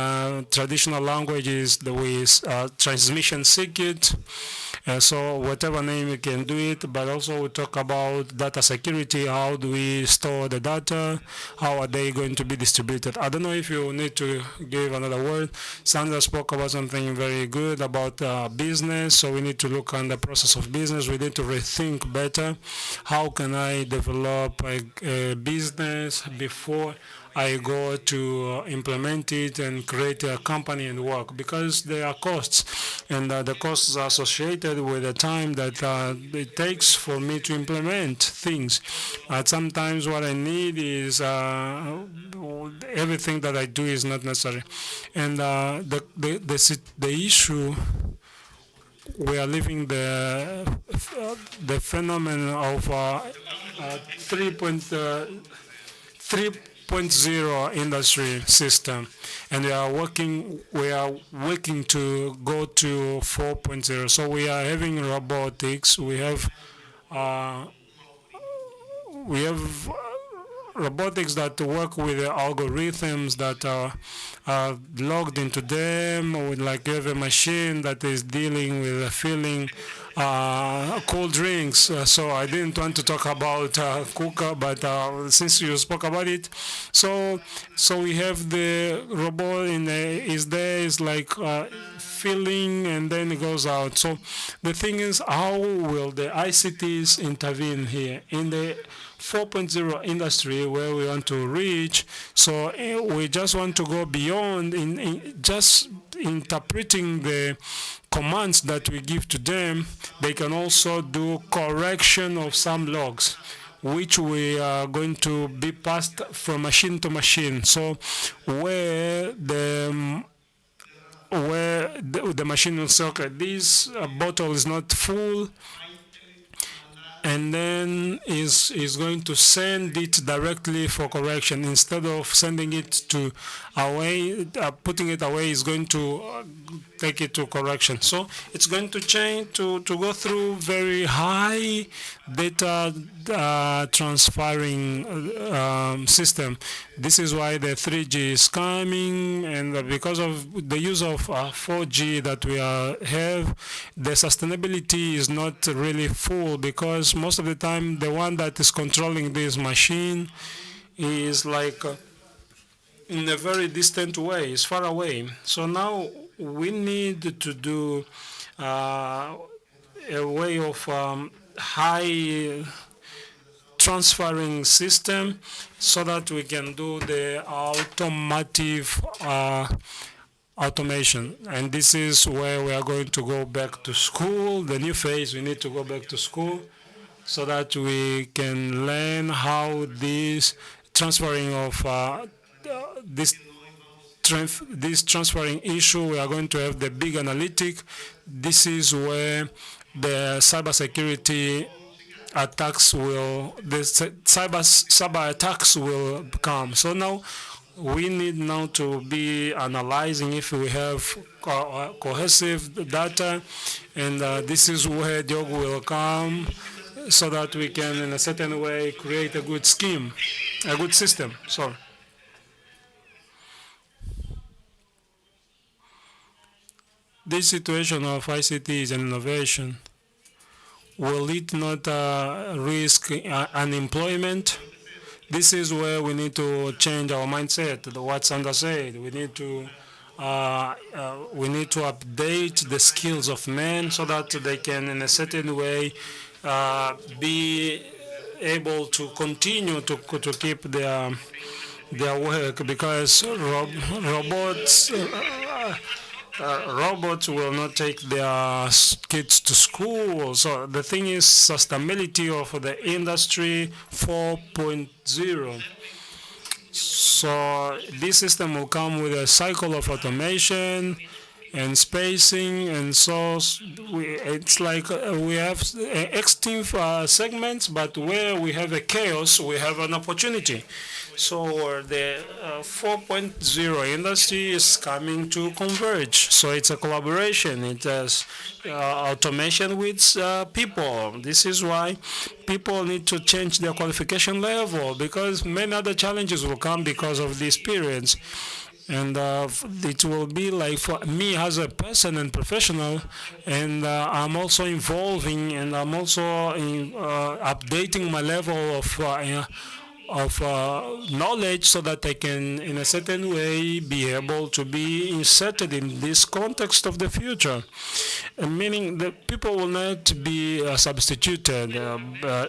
traditional languages, there is transmission circuit. So whatever name you can do it, but also we talk about data security. How do we store the data? How are they going to be distributed? I don't know if you need to give another word. Sandra spoke about something very good about business. So we need to look on the process of business. We need to rethink better. How can I develop a business before I go to implement it and create a company and work? Because there are costs, and the costs are associated with the time that it takes for me to implement things. Sometimes what I need is everything that I do is not necessary. And the issue, we are living the phenomenon of 3.0 industry system, and we are working to go to 4.0. So we are having robotics, uh, we have robotics that work with the algorithms that are logged into them, or like you have a machine that is dealing with filling cold drinks. So I didn't want to talk about cooker, but since you spoke about it, so we have the robot is there, is like filling, and then it goes out. So the thing is, how will the ICTs intervene here in the 4.0 industry where we want to reach? So we just want to go beyond in just interpreting the commands that we give to them. They can also do correction of some logs, which we are going to be passed from machine to machine. So where the machine will say, okay, this bottle is not full, and then is going to send it directly for correction instead of sending it to away, putting it away. Is going to take it to correction. So it's going to change to go through very high data transferring system. This is why the 3G is coming, and because of the use of 4G that we have, the sustainability is not really full, because most of the time the one that is controlling this machine is like in a very distant way, it's far away. So now we need to do a way of high transferring system so that we can do the automotive automation. And this is where we are going to go back to school, the new phase. We need to go back to school so that we can learn how this transferring of this transferring issue. We are going to have the big analytic. This is where the cybersecurity attacks the cyber attacks will come. So now we need now to be analyzing if we have cohesive data, and this is where Diogo will come, so that we can in a certain way create a good scheme, a good system. Sorry. This situation of ICTs and innovation, will it not risk unemployment? This is where we need to change our mindset. What Sandra said, we need to update the skills of men so that they can, in a certain way, be able to continue to keep their work, because robots will not take their kids to school. So the thing is sustainability of the industry 4.0. So this system will come with a cycle of automation and spacing, and so it's like we have extinct segments, but where we have a chaos, we have an opportunity. So the 4.0 industry is coming to converge. So it's a collaboration. It has automation with people. This is why people need to change their qualification level, because many other challenges will come because of this period. And it will be like for me as a person and professional, and I'm also involving, and I'm also updating my level of knowledge, so that I can, in a certain way, be able to be inserted in this context of the future. Meaning that people will not be substituted.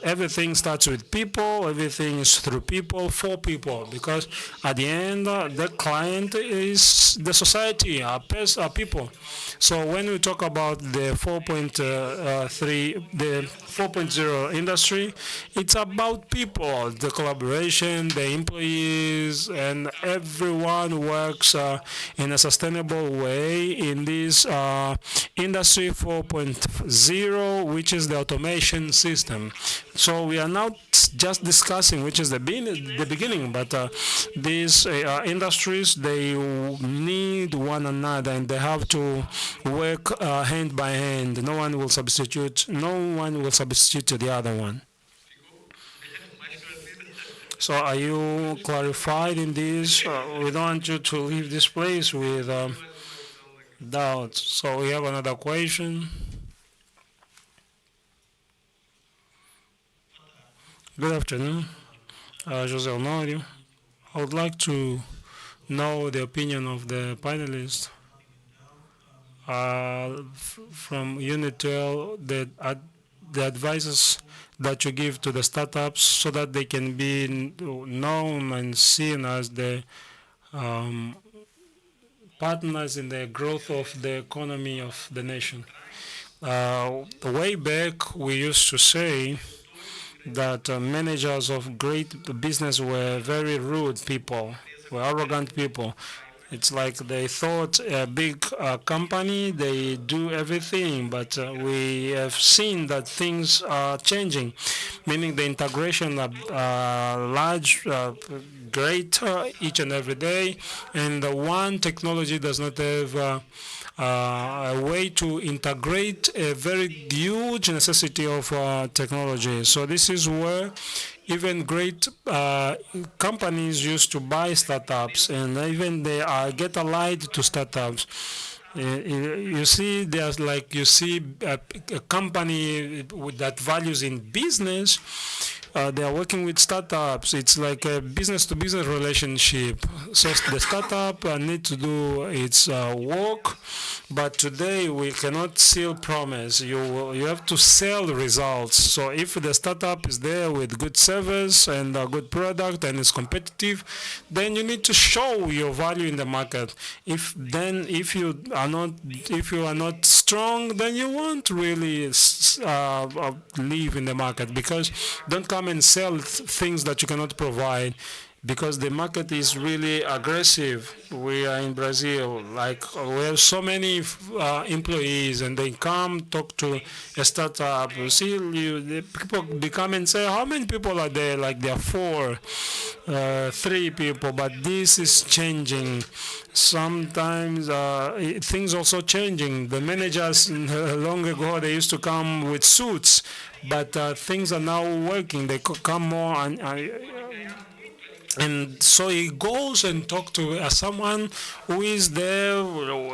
Everything starts with people, everything is through people, for people, because at the end, the client is the society, our people. So when we talk about the 4.0 industry, it's about people, the collaboration. operation, the employees, and everyone works in a sustainable way in this Industry 4.0, which is the automation system. So we are not just discussing, which is the beginning, but these industries, they need one another and they have to work hand by hand. No one will substitute to the other one. So are you clarified in this? We don't want you to leave this place with doubts. So we have another question. Good afternoon, Jose Honorio. I would like to know the opinion of the panelists from Unitel, the advices that you give to the startups so that they can be known and seen as the um, partners in the growth of the economy of the nation. Way back, we used to say that managers of great business were very rude people, were arrogant people. It's like they thought a big company, they do everything, but we have seen that things are changing, meaning the integration of large, great each and every day, and the one technology does not have a way to integrate a very huge necessity of technology. So this is where even great companies used to buy startups, and even they get allied to startups. You see, there's like you see a company that values in business. They are working with startups. It's like a business-to-business relationship. So the startup need to do its work, but today we cannot sell promise. You have to sell results. So if the startup is there with good service and a good product and is competitive, then you need to show your value in the market. If you are not strong, then you won't really live in the market, because don't come and sell things that you cannot provide, because the market is really aggressive. We are in Brazil, like we have so many employees, and they come talk to a startup. You see, the people become and say, "How many people are there?" Like there are four, three people. But this is changing. Sometimes things also changing. The managers long ago they used to come with suits, but things are now working. They come more and so he goes and talk to someone who is there.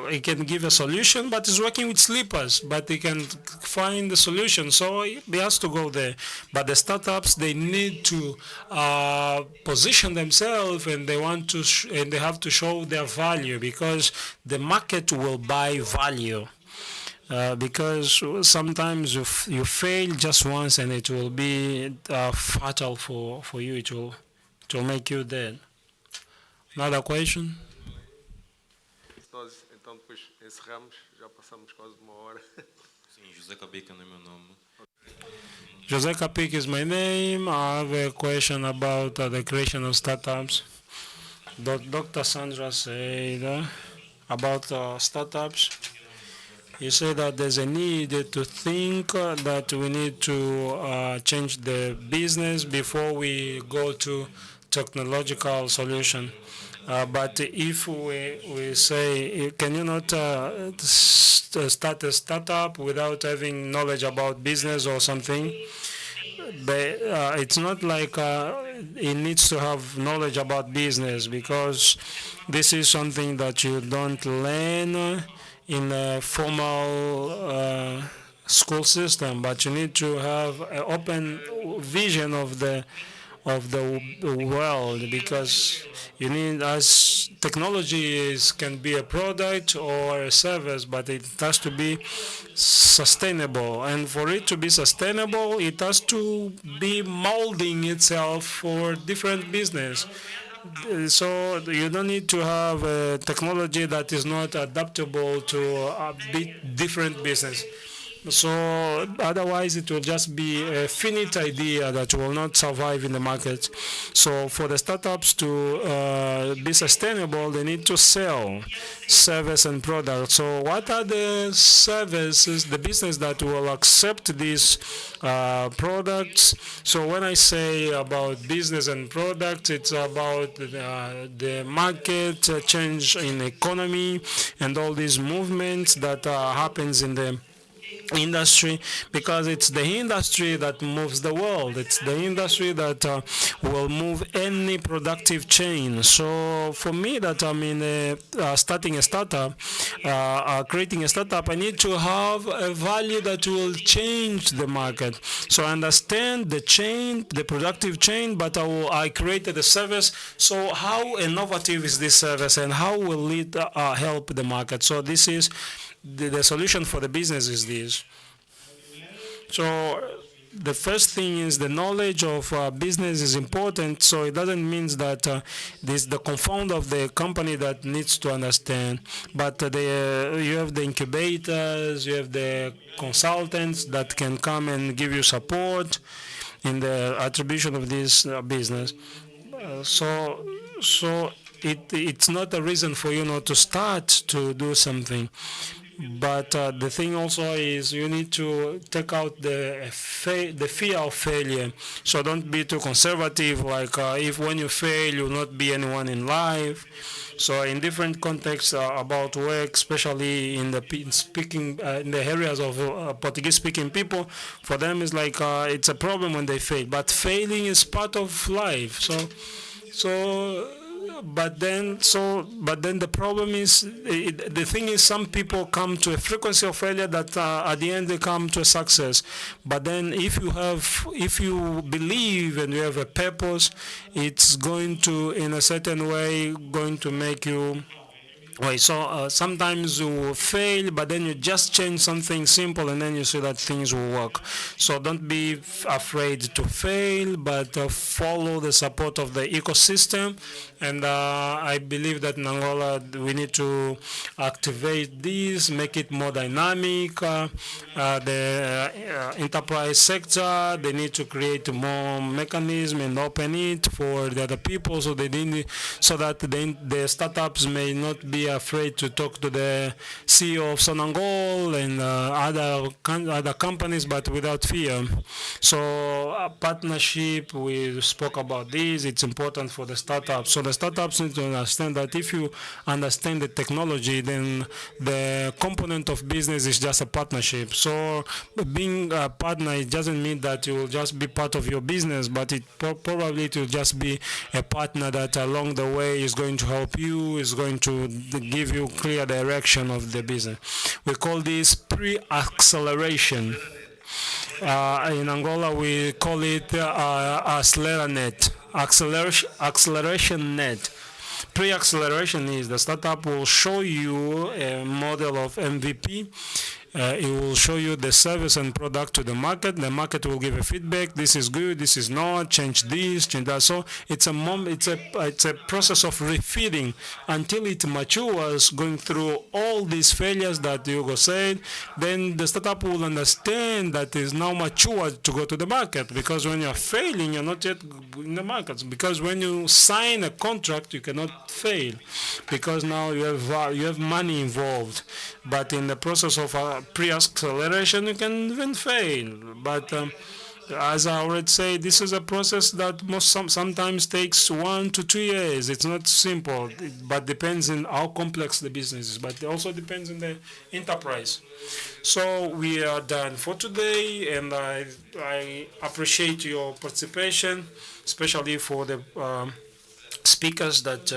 He can give a solution, but he's working with slippers, but he can find the solution. So he has to go there. But the startups, they need to position themselves, and they want to and they have to show their value, because the market will buy value. Because sometimes you fail just once and it will be fatal for you. It will make you dead. Another question? Nós então depois encerramos, já passamos quase uma hora. Sim, José Cabeca não é meu nome. José Capik is my name. I have a question about the creation of startups. Dr. Sandra said about startups. You say that there's a need to think that we need to change the business before we go to technological solution. But if we say, can you not start a startup without having knowledge about business or something? But it's not like it needs to have knowledge about business, because this is something that you don't learn in a formal school system, but you need to have an open vision of the world, because you need, as technology can be a product or a service, but it has to be sustainable, and for it to be sustainable, it has to be molding itself for different business. So you don't need to have a technology that is not adaptable to a bit different business. So otherwise, it will just be a finite idea that will not survive in the market. So for the startups to be sustainable, they need to sell service and products. So what are the services, the business that will accept these products? So when I say about business and products, it's about the market change in economy and all these movements that happens in the industry, because it's the industry that moves the world. It's the industry that will move any productive chain. So for me, that I'm in starting a startup, creating a startup, I need to have a value that will change the market. So I understand the chain, the productive chain, but I created a service. So how innovative is this service, and how will it help the market? So this is the solution for the business is this. So the first thing is the knowledge of business is important. So it doesn't mean that this the confound of the company that needs to understand, but you have the incubators, you have the consultants that can come and give you support in the attribution of this business. So it's not a reason for you not to start to do something. But the thing also is you need to take out the fear of failure. So don't be too conservative. Like if when you fail, you'll not be anyone in life. So in different contexts about work, especially in the speaking in the areas of Portuguese-speaking people, for them it's like it's a problem when they fail. But failing is part of life. So but then the problem is the thing is some people come to a frequency of failure that at the end they come to a success. But then if you believe and you have a purpose, it's going to in a certain way going to make you. Right, so sometimes you will fail, but then you just change something simple and then you see that things will work. So don't be afraid to fail, but follow the support of the ecosystem. And I believe that in Angola we need to activate this, make it more dynamic. The enterprise sector, they need to create more mechanism and open it for the other people, so so that the startups may not be afraid to talk to the CEO of Sonangol and other companies, but without fear. So partnership, we spoke about this. It's important for the startups. So the startups need to understand that if you understand the technology, then the component of business is just a partnership. So being a partner, it doesn't mean that you will just be part of your business, but probably it will just be a partner that along the way is going to help you, is going to give you clear direction of the business. We call this pre-acceleration. In Angola, we call it acceleration net. Pre-acceleration is the startup will show you a model of MVP. It will show you the service and product to the market. The market will give a feedback. This is good. This is not. Change this. Change that. So it's a process of refeeding until it matures, going through all these failures that Hugo said. Then the startup will understand that it's now mature to go to the market. Because when you're failing, you're not yet in the market. Because when you sign a contract, you cannot fail, because now you have money involved. But in the process of pre-acceleration, you can even fail. But as I already say, this is a process that sometimes takes 1 to 2 years. It's not simple, but depends on how complex the business is. But it also depends on the enterprise. So we are done for today, and I appreciate your participation, especially for the speakers that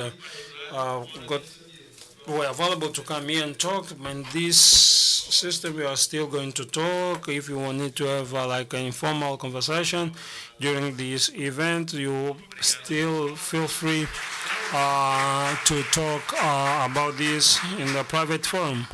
were available to come here and talk. In this system, we are still going to talk. If you need to have like an informal conversation during this event, you still feel free to talk about this in the private forum.